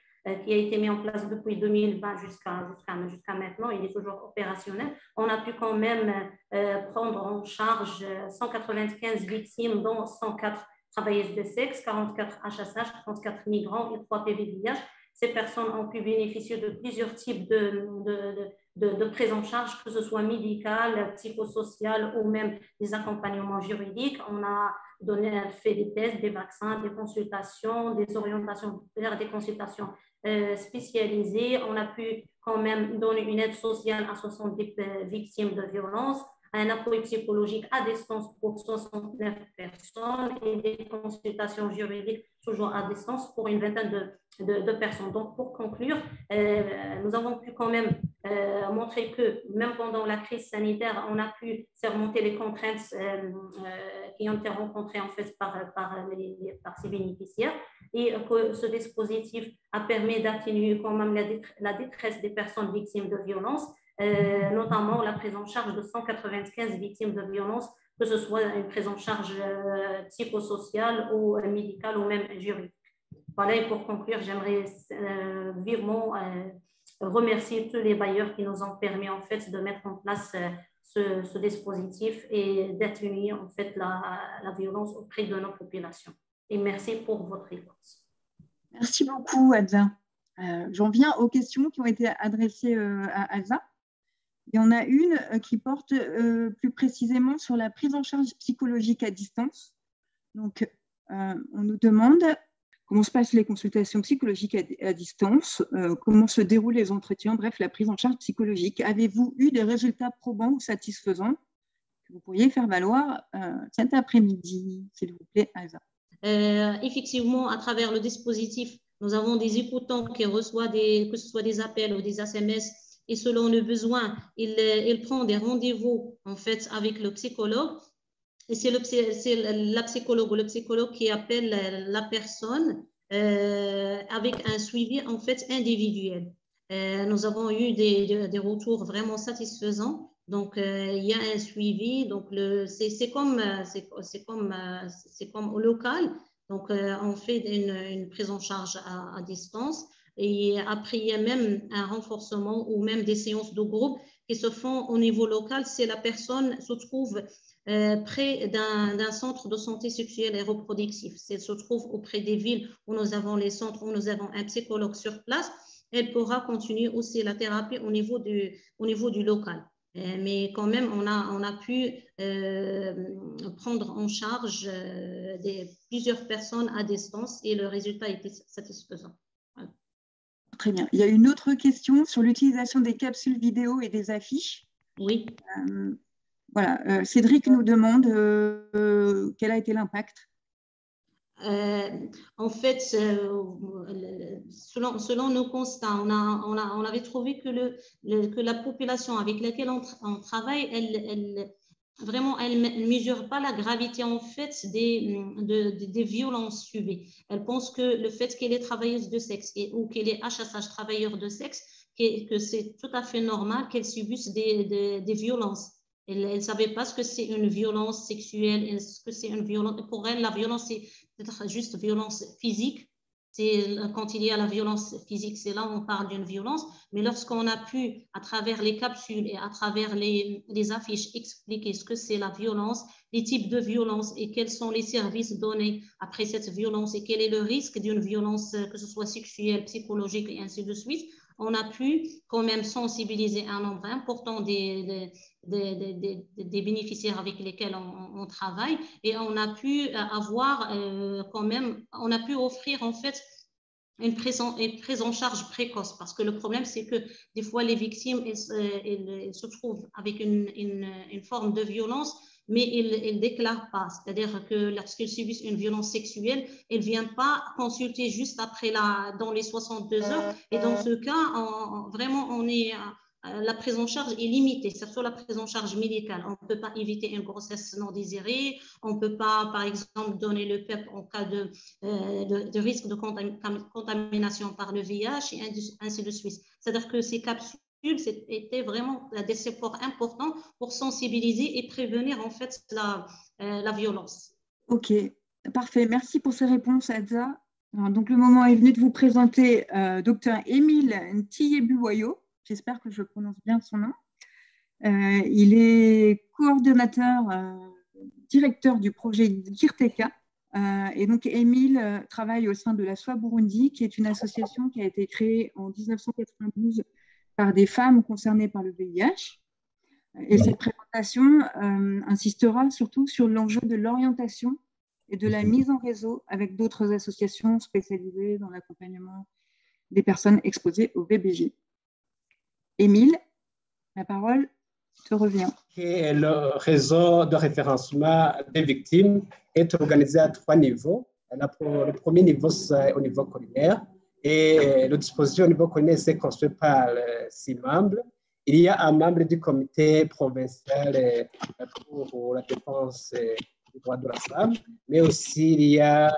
[SPEAKER 6] qui a été mis en place depuis 2020 jusqu'à maintenant. Il est toujours opérationnel. On a pu quand même prendre en charge 195 victimes, dont 104 travailleuses de sexe, 44 HSH, 34 migrants et 3 PVDH. Ces personnes ont pu bénéficier de plusieurs types de prise en charge, que ce soit médicale, psychosociale ou même des accompagnements juridiques. On a fait des tests, des vaccins, des consultations, des orientations vers des consultations spécialisées. On a pu quand même donner une aide sociale à 70 victimes de violences, un appui psychologique à distance pour 69 personnes et des consultations juridiques toujours à distance pour une vingtaine de personnes. Donc, pour conclure, nous avons pu quand même montrer que même pendant la crise sanitaire, on a pu surmonter les contraintes qui ont été rencontrées en fait par ces bénéficiaires et que ce dispositif a permis d'atténuer quand même la détresse des personnes victimes de violences, notamment la prise en charge de 195 victimes de violences, que ce soit une prise en charge psychosociale ou médicale ou même juridique. Voilà, et pour conclure, j'aimerais vivement remercier tous les bailleurs qui nous ont permis en fait de mettre en place ce dispositif et d'atténuer en fait la violence auprès de nos populations. Et merci pour votre réponse.
[SPEAKER 2] Merci beaucoup, Adza. J'en viens aux questions qui ont été adressées à Adza. Il y en a une qui porte plus précisément sur la prise en charge psychologique à distance. Donc, on nous demande comment se passent les consultations psychologiques à distance, comment se déroulent les entretiens, bref, la prise en charge psychologique. Avez-vous eu des résultats probants ou satisfaisants que vous pourriez faire valoir cet après-midi, s'il vous plaît, Elsa?
[SPEAKER 7] Effectivement, à travers le dispositif, nous avons des écoutants qui reçoivent que ce soit des appels ou des SMS, et selon le besoin, il prend des rendez-vous en fait avec le psychologue. Et c'est la psychologue ou le psychologue qui appelle la personne avec un suivi en fait individuel. Nous avons eu des retours vraiment satisfaisants. Donc, il y a un suivi. Donc, c'est comme au local. Donc, on fait une prise en charge à distance. Et après, il y a même un renforcement ou même des séances de groupe qui se font au niveau local si la personne se trouve près d'un centre de santé sexuelle et reproductive. Si elle se trouve auprès des villes où nous avons les centres, où nous avons un psychologue sur place, elle pourra continuer aussi la thérapie au niveau du local. Mais quand même, on a pu prendre en charge plusieurs personnes à distance et le résultat était satisfaisant. Voilà.
[SPEAKER 2] Très bien. Il y a une autre question sur l'utilisation des capsules vidéo et des affiches.
[SPEAKER 7] Oui.
[SPEAKER 2] Voilà. Cédric nous demande quel a été l'impact.
[SPEAKER 7] En fait, selon nos constats, on avait trouvé que la population avec laquelle on travaille, elle ne mesure pas la gravité en fait des violences subies. Elle pense que le fait qu'elle est travailleuse de sexe ou qu'elle est HSH, travailleur de sexe, que c'est tout à fait normal qu'elle subisse des violences. Elle ne savait pas ce que c'est une violence sexuelle, ce que c'est une violence. Pour elle, la violence, c'est peut-être juste violence physique. Quand il y a la violence physique, c'est là où on parle d'une violence. Mais lorsqu'on a pu, à travers les capsules et à travers les affiches, expliquer ce que c'est la violence, les types de violence et quels sont les services donnés après cette violence et quel est le risque d'une violence, que ce soit sexuelle, psychologique et ainsi de suite, on a pu quand même sensibiliser un nombre important des bénéficiaires avec lesquels on travaille et on a pu avoir quand même, on a pu offrir en fait une prise en charge précoce parce que le problème c'est que des fois les victimes elles se trouvent avec une forme de violence mais ils ne déclarent pas, c'est-à-dire que lorsqu'ils subissent une violence sexuelle, ils ne viennent pas consulter juste après dans les 62 heures. Et dans ce cas, vraiment, la prise en charge est limitée, surtout la prise en charge médicale. On ne peut pas éviter une grossesse non désirée, on ne peut pas, par exemple, donner le PEP en cas de risque de contamination par le VIH et ainsi de suite. C'est-à-dire que ces capsules c'était vraiment des supports importants pour sensibiliser et prévenir en fait la violence.
[SPEAKER 2] Ok, parfait. Merci pour ces réponses, Adza. Alors, donc, le moment est venu de vous présenter Dr Émile Ntillé-Buwayo. J'espère que je prononce bien son nom. Il est coordonnateur, directeur du projet Girteka. Et donc, Émile travaille au sein de la SOA Burundi, qui est une association qui a été créée en 1992 par des femmes concernées par le VIH. Et cette présentation insistera surtout sur l'enjeu de l'orientation et de la mise en réseau avec d'autres associations spécialisées dans l'accompagnement des personnes exposées au VBG. Émile, la parole te revient.
[SPEAKER 8] Le réseau de référencement des victimes est organisé à 3 niveaux. Le premier niveau, c'est au niveau collinaire. Et le dispositif au niveau collinaire, c'est construit par 6 membres. Il y a un membre du comité provincial pour la défense des droits de la femme, mais aussi il y a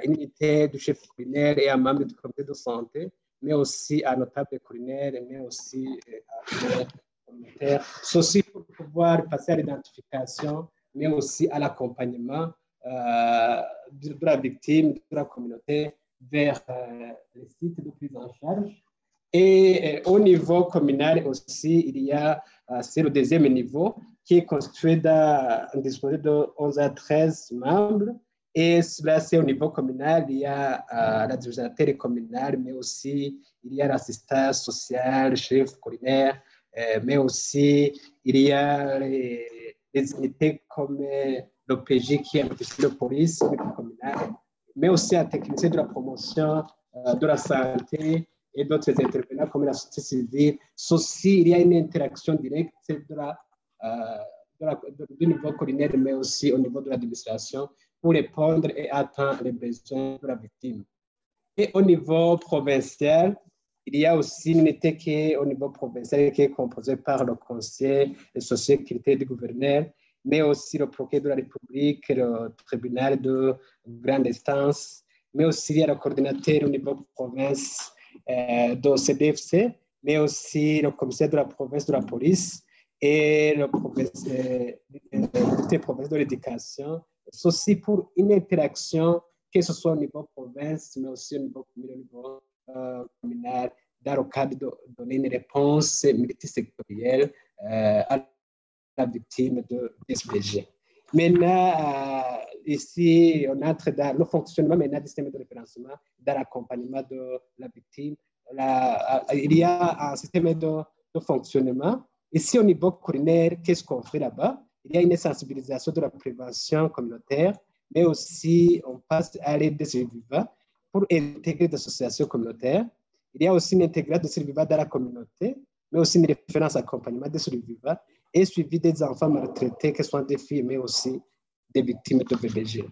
[SPEAKER 8] une unité du chef culinaire et un membre du comité de santé, mais aussi un notable culinaire, mais aussi un communautaire. Ceci pour pouvoir passer à l'identification, mais aussi à l'accompagnement de la victime, de la communauté vers les sites de prise en charge. Et au niveau communal aussi, il y a, c'est le deuxième niveau, qui est constitué d'un dispositif de 11 à 13 membres. Et cela, c'est au niveau communal, il y a la division communale, mais aussi il y a l'assistance sociale, le chef culinaire, mais aussi il y a les unités comme l'OPJ qui est l'officier de police au niveau communal, mais aussi un technicien de la promotion de la santé et d'autres intervenants comme la société civile. Ceci, il y a une interaction directe du niveau culinaire, mais aussi au niveau de l'administration pour répondre et atteindre les besoins de la victime. Et au niveau provincial, il y a aussi une unité qui est au niveau provincial qui est composée par le conseil de sécurité du gouverneur, mais aussi le procureur de la République, le tribunal de grande instance, mais aussi il y a le coordinateur au niveau de province de CDFC, mais aussi le commissaire de la province de la police et le province de l'éducation. Ceci pour une interaction, que ce soit au niveau province, mais aussi au niveau communal, dans le cadre de donner une réponse multisectorielle à la victime de SPG. Maintenant, ici, on entre dans le fonctionnement maintenant du système de référencement, dans l'accompagnement de la victime. Il y a un système de fonctionnement. Ici, au niveau culinaire, qu'est-ce qu'on fait là-bas? Il y a une sensibilisation de la prévention communautaire, mais aussi on passe à l'aide des survivants pour intégrer des associations communautaires. Il y a aussi une intégration des survivants dans la communauté, mais aussi une référence à l'accompagnement des survivants et suivi des enfants maltraités, que ce soit des filles, mais aussi des victimes de VBG.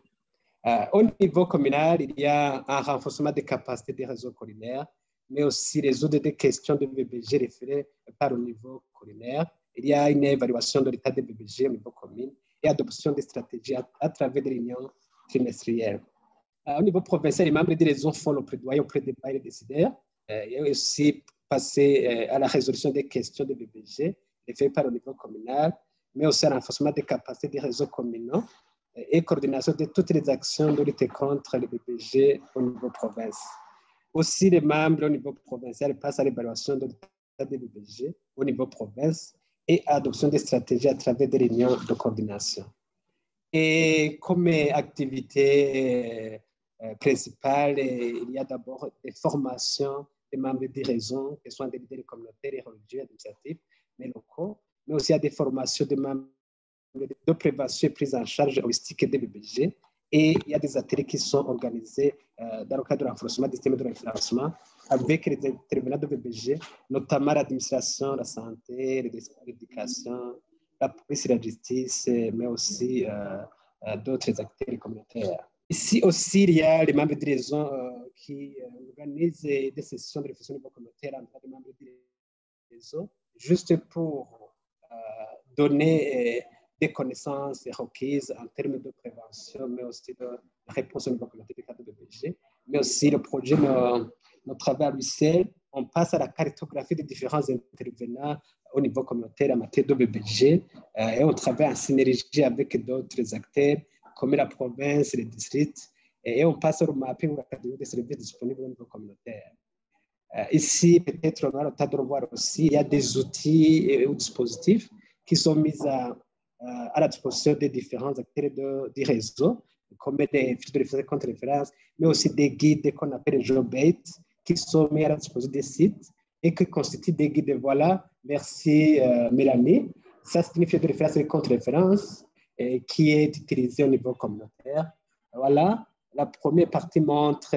[SPEAKER 8] Au niveau communal, il y a un renforcement des capacités des réseaux culinaires, mais aussi résoudre des questions de VBG référées par le niveau culinaire. Il y a une évaluation de l'état des VBG au niveau commun et adoption des stratégies à travers des réunions trimestrielles. Au niveau provincial, les membres des réseaux font le plaidoyer auprès des bailleurs décideurs et aussi passer à la résolution des questions de VBG fait par le niveau communal, mais aussi un renforcement des capacités des réseaux communaux et coordination de toutes les actions de lutte contre le VBG au niveau province. Aussi, les membres au niveau provincial passent à l'évaluation de l'état des VBG au niveau province et à l'adoption des stratégies à travers des réunions de coordination. Et comme activité principale, il y a d'abord des formations des membres des réseaux, que ce soit des leaders communautaires et religieux, administratifs, mais locaux, mais aussi à des formations de membres de prévention et prise en charge holistique des VBG. Et il y a des ateliers qui sont organisés dans le cadre de renforcement du système de référencement avec les intervenants de VBG, notamment l'administration, la santé, l'éducation, la police et la justice, mais aussi d'autres acteurs communautaires. Ici aussi, il y a les membres des réseaux qui organisent des sessions de réflexion communautaire entre les membres des réseaux, juste pour donner des connaissances requises en termes de prévention, mais aussi de réponse au niveau communautaire du cadre de VBG. Mais aussi le projet, notre travail à l'UCL, on passe à la cartographie des différents intervenants au niveau communautaire en matière de VBG et on travaille en synergie avec d'autres acteurs comme la province, les districts et on passe au mapping ou la catégorie des services disponibles au niveau communautaire. Ici, peut-être, on a le temps de revoir aussi, il y a des outils ou dispositifs qui sont mis à la disposition des différents acteurs du réseau, comme des fiches de référence contre référence, mais aussi des guides qu'on appelle les GeoBait, qui sont mis à la disposition des sites et qui constituent des guides. Voilà, merci Mélanie. Ça, c'est une fiche de référence et contre référence qui est utilisée au niveau communautaire. Voilà. La première partie montre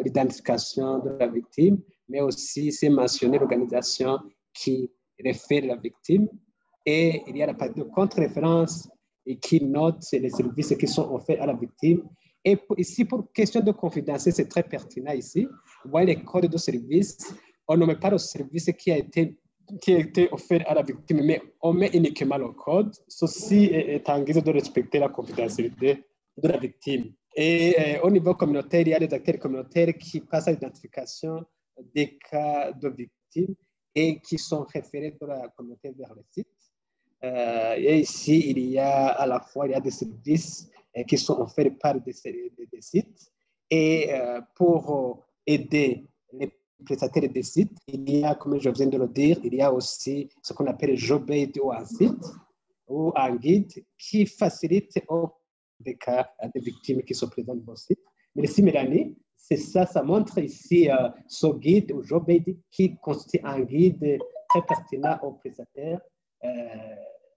[SPEAKER 8] l'identification de la victime, mais aussi c'est mentionné l'organisation qui réfère la victime. Et il y a la partie de contre-référence et qui note les services qui sont offerts à la victime. Et ici, pour question de confidentialité, c'est très pertinent ici. Vous voyez les codes de service. On ne met pas le service qui a été offert à la victime, mais on met uniquement le code. Ceci est en guise de respecter la confidentialité de la victime. Et au niveau communautaire, il y a des acteurs communautaires qui passent à l'identification des cas de victimes et qui sont référés de la communauté vers le site. Et ici, il y a des services qui sont offerts par des sites. Et pour aider les prestataires des sites, il y a, comme je viens de le dire, il y a aussi ce qu'on appelle GeoBait ou un site ou un guide qui facilite des cas de victimes qui sont présentes dans le site. Merci Mélanie, c'est ça, ça montre ici ce guide ou GeoBait qui constitue un guide très pertinent aux prestataires.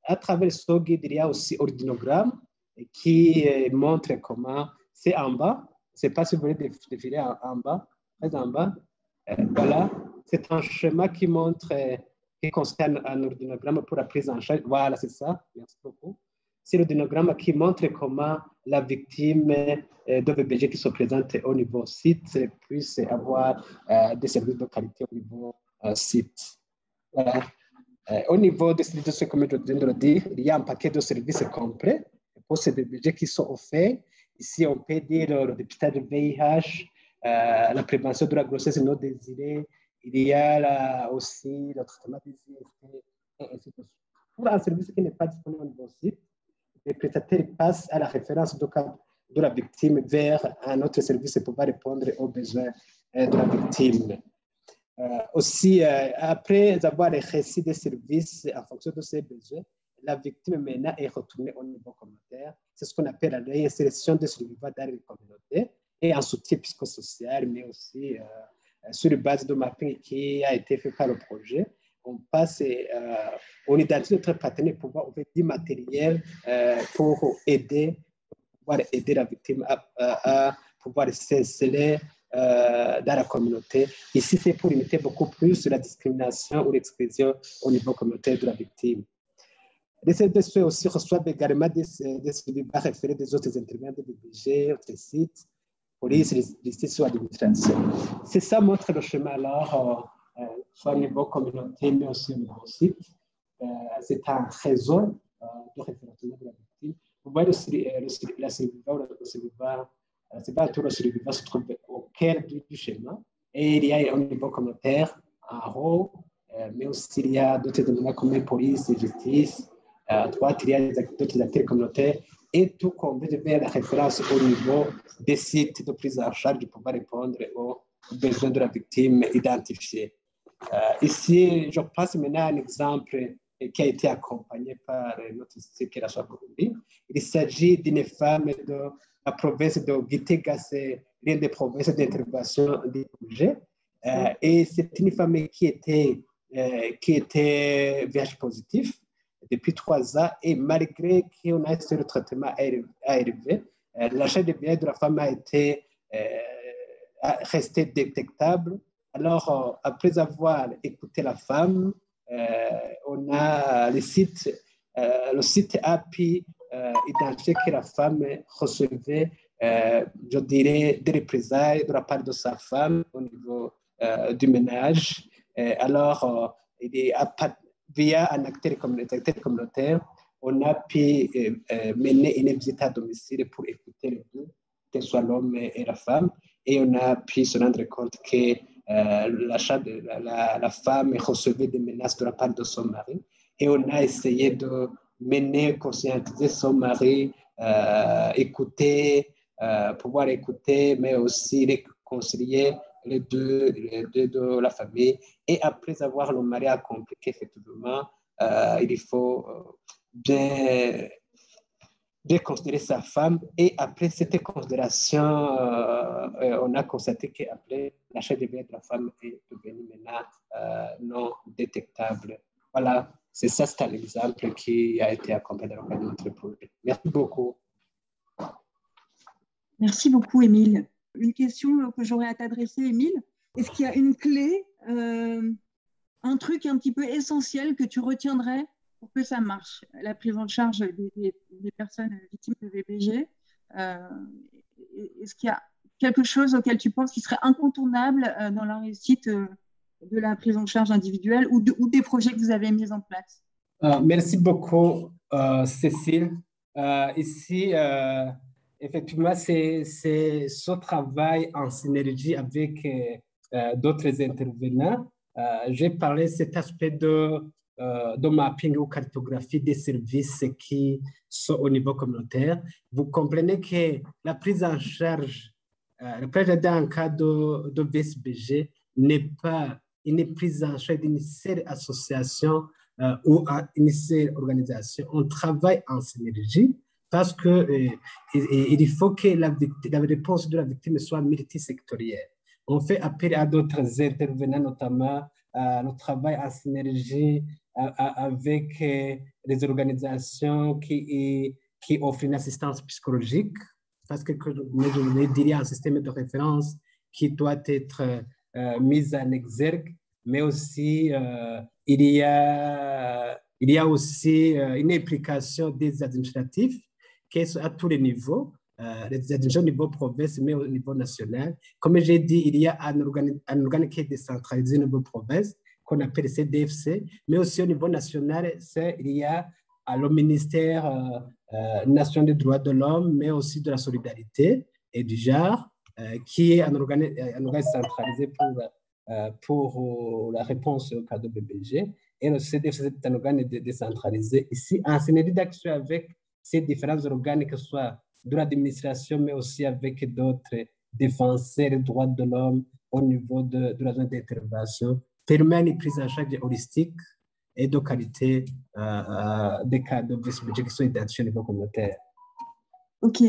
[SPEAKER 8] À travers ce guide, il y a aussi ordinogramme qui montre comment, c'est en bas, je ne sais pas si vous voulez défiler en bas, très en bas. Voilà, c'est un schéma qui montre, qui concerne un ordinogramme pour la prise en charge. Voilà, c'est ça, merci beaucoup. C'est l'ordinogramme qui montre comment la victime de VBG qui se présente au niveau site puisse avoir des services de qualité au niveau site. Voilà. Au niveau des services, comme je viens de le dire, il y a un paquet de services complets pour ces VBG qui sont offerts. Ici, on peut dire le dépistage de VIH, la prévention de la grossesse non désirée, il y a aussi le traitement des IST, et ainsi de suite. Pour un service qui n'est pas disponible au niveau site, les prestataires passent à la référence de la victime vers un autre service pour pouvoir répondre aux besoins de la victime. Aussi, après avoir les récits des services en fonction de ses besoins, la victime maintenant est retournée au niveau communautaire. C'est ce qu'on appelle la réinsertion des survivants dans les communautés et en soutien psychosocial, mais aussi sur la base de mapping qui a été fait par le projet. On passe, on identifie notre partenaire pour pouvoir ouvrir du matériel pour aider la victime à pouvoir s'insérer dans la communauté. Ici, c'est pour limiter beaucoup plus la discrimination ou l'exclusion au niveau communautaire de la victime. Les CDC aussi reçoivent également des survivants référés des autres intervenants de BBG, autres sites, police, justice ou administration. C'est ça montre le chemin alors, soit au niveau communautaire, mais aussi au niveau site. C'est un réseau de référencement de la victime. Vous voyez la survivant ou le survivant, c'est pas tout le survivant se trouve au cœur du schéma. Et il y a au niveau communautaire, en haut, mais aussi il y a d'autres éléments comme police et justice. À droite, il y a d'autres acteurs communautaires. Et tout conduit vers la référence au niveau des sites de prise en charge pour pouvoir répondre aux besoins de la victime identifiée. Ici, je passe maintenant à un exemple qui a été accompagné par notre site qui est la Burundi. Il s'agit d'une femme de la province de Gitega, c'est l'une des provinces d'intervention du projet. Et c'est une femme qui était VIH positif depuis 3 ans, et malgré qu'on a essayé le traitement à élever, la chaîne de bien de la femme a été restée détectable. Alors, après avoir écouté la femme, on a le site a pu identifier que la femme recevait, je dirais, des représailles de la part de sa femme au niveau du ménage. Alors, via un acteur communautaire, on a pu mener une visite à domicile pour écouter les deux, que ce soit l'homme et la femme, et on a pu se rendre compte que la femme recevait des menaces de la part de son mari, et on a essayé de mener, conscientiser son mari, écouter pouvoir écouter, mais aussi réconcilier les deux de la famille. Et après avoir le mari accompli qu'effectivement, il faut bien considérer sa femme. Et après cette considération, on a constaté qu'après, la chair de la femme est devenue maintenant non détectable. Voilà, c'est un exemple qui a été accompagné dans notre projet. Merci beaucoup.
[SPEAKER 2] Merci beaucoup, Émile. Une question que j'aurais à t'adresser, Émile. Est-ce qu'il y a une clé, un truc un petit peu essentiel que tu retiendrais pour que ça marche, la prise en charge des personnes victimes de VBG? Est-ce qu'il y a quelque chose auquel tu penses qui serait incontournable dans la réussite de la prise en charge individuelle ou des projets que vous avez mis en place?
[SPEAKER 8] Merci beaucoup, Cécile. Ici, effectivement, c'est ce travail en synergie avec d'autres intervenants. J'ai parlé de cet aspect de mapping ou cartographie des services qui sont au niveau communautaire. Vous comprenez que la prise en charge, dans le cas de VSBG, n'est pas une prise en charge d'une seule association ou une seule organisation. On travaille en synergie parce qu'il faut que la réponse de la victime soit multisectorielle. On fait appel à d'autres intervenants, notamment le travail en synergie avec les organisations qui offrent une assistance psychologique, parce que je dirais un système de référence qui doit être mis en exergue, mais aussi il y a aussi une implication des administratifs qui sont à tous les niveaux, les administrations au niveau province, mais au niveau national. Comme j'ai dit, il y a un organe qui est décentralisé au niveau province, qu'on appelle CDFC, mais aussi au niveau national, il y a le ministère national des droits de l'homme, mais aussi de la solidarité et du genre, qui est un organe centralisé pour la réponse au cas de VBG. Et le CDFC est un organe décentralisé ici, en synergie d'action avec ces différents organes, que ce soit de l'administration, mais aussi avec d'autres défenseurs des droits de l'homme au niveau de la zone d'intervention, permet une prise en charge holistique et de qualité des cas de VSBG qui sont identifiés au niveau communautaire.
[SPEAKER 2] Ok,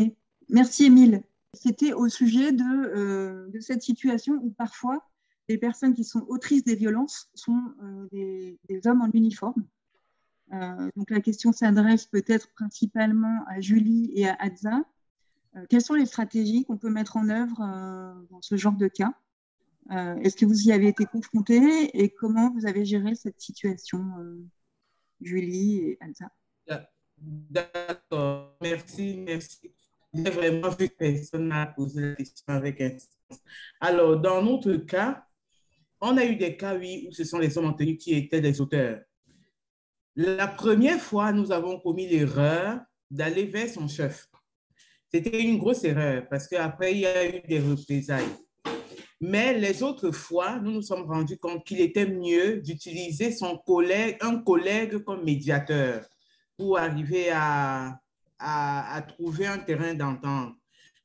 [SPEAKER 2] merci Émile. C'était au sujet de cette situation où parfois les personnes qui sont autrices des violences sont des hommes en uniforme. Donc la question s'adresse peut-être principalement à Julie et à Adza. Quelles sont les stratégies qu'on peut mettre en œuvre dans ce genre de cas? Est-ce que vous y avez été confrontés et comment vous avez géré cette situation, Julie et Adza?
[SPEAKER 4] D'accord, merci. J'ai vraiment vu que personne n'a posé la question avec insistance. Alors, dans notre cas, on a eu des cas, oui, où ce sont les hommes en tenue qui étaient des auteurs. La première fois, nous avons commis l'erreur d'aller vers son chef. C'était une grosse erreur parce qu'après, il y a eu des représailles. Mais les autres fois, nous nous sommes rendus compte qu'il était mieux d'utiliser un collègue comme médiateur pour arriver à trouver un terrain d'entente.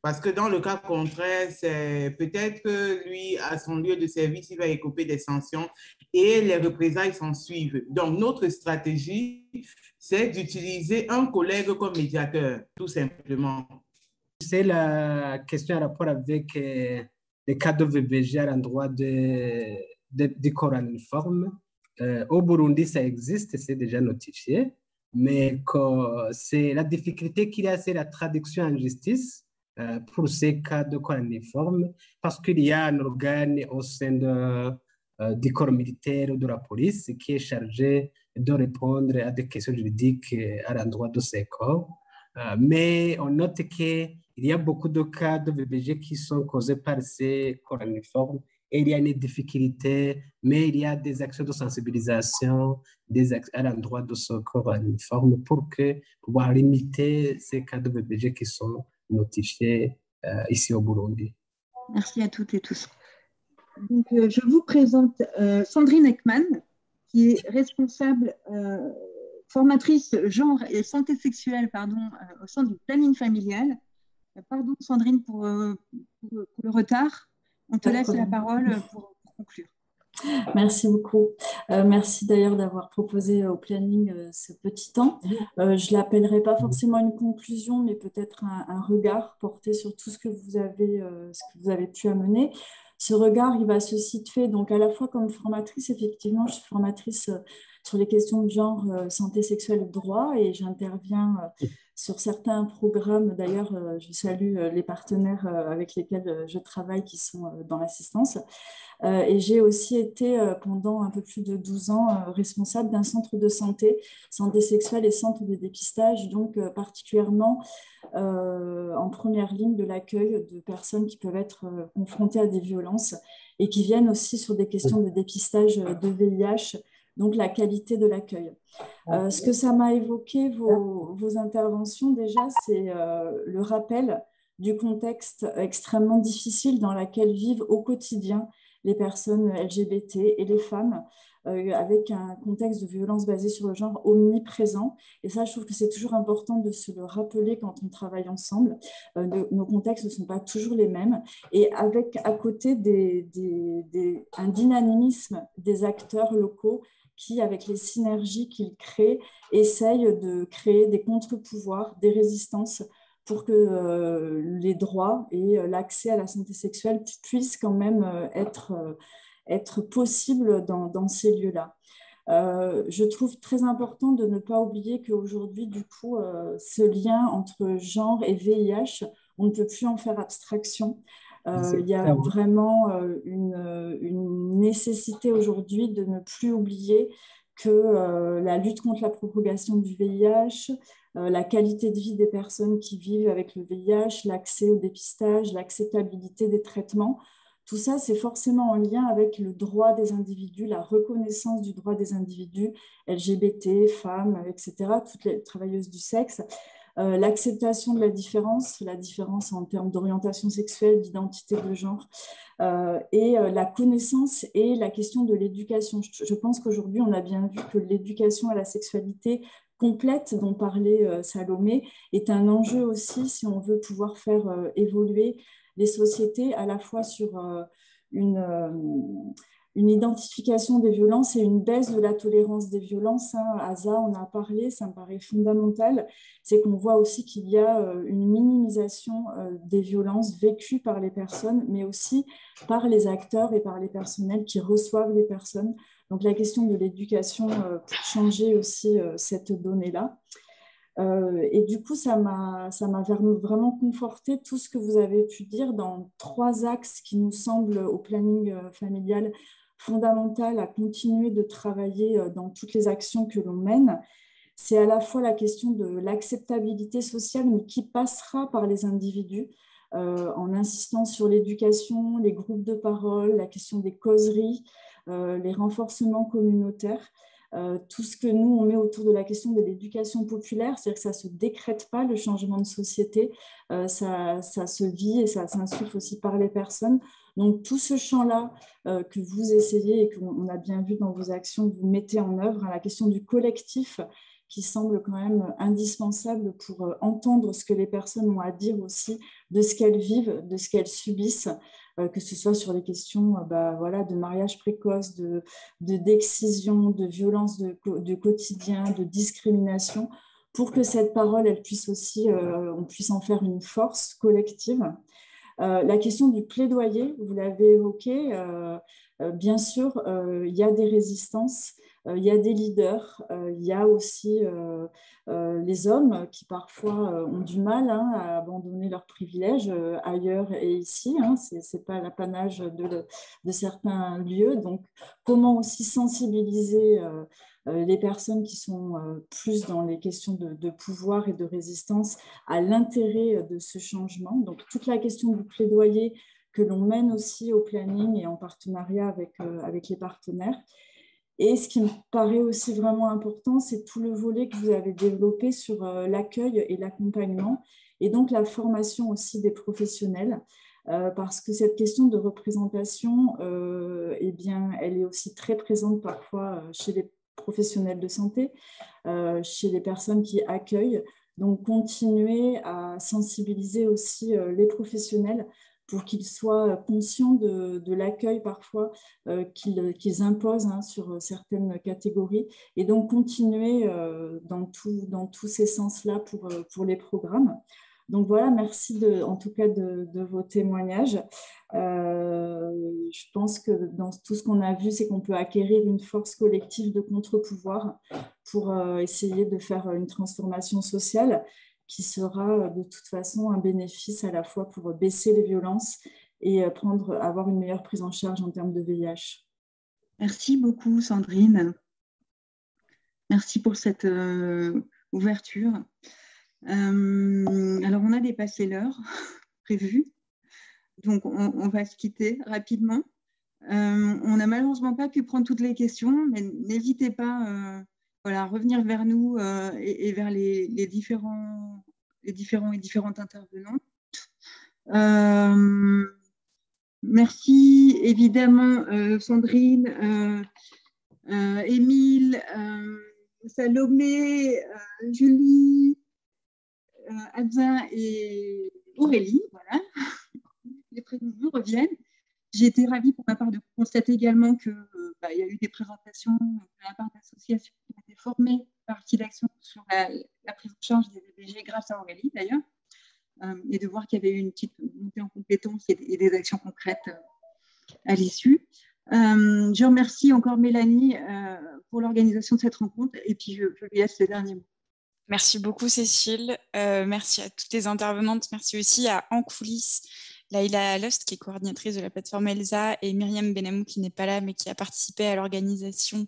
[SPEAKER 4] Parce que dans le cas contraire, c'est peut-être que lui, à son lieu de service, il va écoper des sanctions et les représailles s'en suivent. Donc, notre stratégie, c'est d'utiliser un collègue comme médiateur, tout simplement.
[SPEAKER 8] C'est la question en rapport avec les cas de VBG à l'endroit du corps en uniforme. Au Burundi, ça existe, c'est déjà notifié, mais c'est la difficulté qu'il y a, c'est la traduction en justice pour ces cas de corps en uniforme, parce qu'il y a un organe au sein du corps militaire ou de la police qui est chargé de répondre à des questions juridiques à l'endroit de ces corps. Mais on note qu'il y a beaucoup de cas de VBG qui sont causés par ces corps en uniforme et il y a une difficulté, mais il y a des actions de sensibilisation à l'endroit de ce corps en uniforme pour pouvoir limiter ces cas de VBG qui sont notifiés ici au Burundi.
[SPEAKER 2] Merci à toutes et tous. Donc, je vous présente Sandrine Ekman, qui est responsable formatrice genre et santé sexuelle au sein du planning familial. Pardon, Sandrine, pour le retard. On te laisse la parole pour conclure.
[SPEAKER 9] Merci beaucoup. Merci d'ailleurs d'avoir proposé au planning ce petit temps. Je ne l'appellerai pas forcément une conclusion, mais peut-être un regard porté sur tout ce que vous avez pu amener. Ce regard, il va se situer donc à la fois comme formatrice. Effectivement, je suis formatrice sur les questions de genre, santé sexuelle et droit, et j'interviens sur certains programmes. D'ailleurs, je salue les partenaires avec lesquels je travaille qui sont dans l'assistance. Et j'ai aussi été pendant un peu plus de 12 ans responsable d'un centre de santé sexuelle et centre de dépistage, donc particulièrement en première ligne de l'accueil de personnes qui peuvent être confrontées à des violences et qui viennent aussi sur des questions de dépistage de VIH, donc la qualité de l'accueil. Ce que ça m'a évoqué, vos interventions déjà, c'est le rappel du contexte extrêmement difficile dans lequel vivent au quotidien les personnes LGBT et les femmes, avec un contexte de violence basée sur le genre omniprésent. Et ça, je trouve que c'est toujours important de se le rappeler quand on travaille ensemble. Nos contextes ne sont pas toujours les mêmes. Et avec à côté un dynamisme des acteurs locaux qui, avec les synergies qu'ils créent, essayent de créer des contre-pouvoirs, des résistances pour que les droits et l'accès à la santé sexuelle puissent quand même être possibles dans ces lieux-là. Je trouve très important de ne pas oublier qu'aujourd'hui, du coup, ce lien entre genre et VIH, on ne peut plus en faire abstraction. Il y a vraiment une nécessité aujourd'hui de ne plus oublier que la lutte contre la propagation du VIH, la qualité de vie des personnes qui vivent avec le VIH, l'accès au dépistage, l'acceptabilité des traitements, tout ça, c'est forcément en lien avec le droit des individus, la reconnaissance du droit des individus, LGBT, femmes, etc., toutes les travailleuses du sexe, l'acceptation de la différence en termes d'orientation sexuelle, d'identité de genre, et la connaissance et la question de l'éducation. Je pense qu'aujourd'hui, on a bien vu que l'éducation à la sexualité complète dont parlait Salomé est un enjeu aussi si on veut pouvoir faire évoluer les sociétés à la fois sur une identification des violences et une baisse de la tolérance des violences. Asa, on a parlé, ça me paraît fondamental, c'est qu'on voit aussi qu'il y a une minimisation des violences vécues par les personnes, mais aussi par les acteurs et par les personnels qui reçoivent les personnes. Donc la question de l'éducation pour changer aussi cette donnée-là. Et du coup, ça m'a vraiment conforté tout ce que vous avez pu dire dans 3 axes qui nous semblent au planning familial fondamental à continuer de travailler dans toutes les actions que l'on mène. C'est à la fois la question de l'acceptabilité sociale, mais qui passera par les individus, en insistant sur l'éducation, les groupes de parole, la question des causeries, les renforcements communautaires. Tout ce que nous, on met autour de la question de l'éducation populaire, c'est-à-dire que ça ne se décrète pas, le changement de société, ça se vit et ça s'insuffle aussi par les personnes. Donc, tout ce champ-là que vous essayez et qu'on a bien vu dans vos actions, vous mettez en œuvre, la question du collectif qui semble quand même indispensable pour entendre ce que les personnes ont à dire aussi de ce qu'elles vivent, de ce qu'elles subissent, que ce soit sur les questions de mariage précoce, d'excision, de violence de quotidien, de discrimination, pour que cette parole, elle puisse aussi, on puisse en faire une force collective. La question du plaidoyer, vous l'avez évoqué, bien sûr, il y a des résistances, il y a des leaders, il y a aussi les hommes qui parfois ont du mal à abandonner leurs privilèges ailleurs et ici. Ce n'est pas l'apanage de certains lieux. Donc, comment aussi sensibiliser les personnes qui sont plus dans les questions de pouvoir et de résistance à l'intérêt de ce changement. Donc, toute la question du plaidoyer que l'on mène aussi au planning et en partenariat avec les partenaires. Et ce qui me paraît aussi vraiment important, c'est tout le volet que vous avez développé sur l'accueil et l'accompagnement, et donc la formation aussi des professionnels, parce que cette question de représentation, elle est aussi très présente parfois chez les professionnels de santé, chez les personnes qui accueillent. Donc, continuer à sensibiliser aussi les professionnels pour qu'ils soient conscients de l'accueil parfois qu'ils imposent sur certaines catégories. Et donc, continuer dans tous ces sens-là pour les programmes. Donc voilà, merci en tout cas de vos témoignages. Je pense que dans tout ce qu'on a vu, c'est qu'on peut acquérir une force collective de contre-pouvoir pour essayer de faire une transformation sociale qui sera de toute façon un bénéfice à la fois pour baisser les violences et avoir une meilleure prise en charge en termes de VIH.
[SPEAKER 2] Merci beaucoup, Sandrine. Merci pour cette ouverture. Alors, on a dépassé l'heure prévue, donc on va se quitter rapidement. On n'a malheureusement pas pu prendre toutes les questions, mais n'hésitez pas à revenir vers nous et vers les différents et différentes intervenantes. Merci évidemment Sandrine, Émile, Salomé, Julie, Adza et Aurélie, voilà, les prénoms nous reviennent. J'ai été ravie pour ma part de constater également qu'il y a eu des présentations de la part d'associations qui ont été formées par SIDAction sur la prise en charge des VBG grâce à Aurélie d'ailleurs, et de voir qu'il y avait eu une petite montée en compétences et des actions concrètes à l'issue. Je remercie encore Mélanie pour l'organisation de cette rencontre et puis je lui laisse le dernier mot.
[SPEAKER 1] Merci beaucoup Cécile, merci à toutes les intervenantes, merci aussi à En Coulisses, Laïla Alost qui est coordinatrice de la plateforme ELSA et Myriam Benamou qui n'est pas là mais qui a participé à l'organisation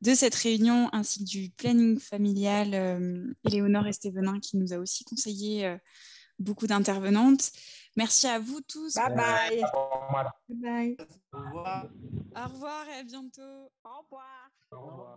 [SPEAKER 1] de cette réunion ainsi que du planning familial, Éléonore Estévenin qui nous a aussi conseillé beaucoup d'intervenantes. Merci à vous tous.
[SPEAKER 2] Bye bye.
[SPEAKER 1] Bye bye.
[SPEAKER 4] Au revoir.
[SPEAKER 1] Au revoir et à bientôt.
[SPEAKER 2] Au revoir.
[SPEAKER 4] Au revoir.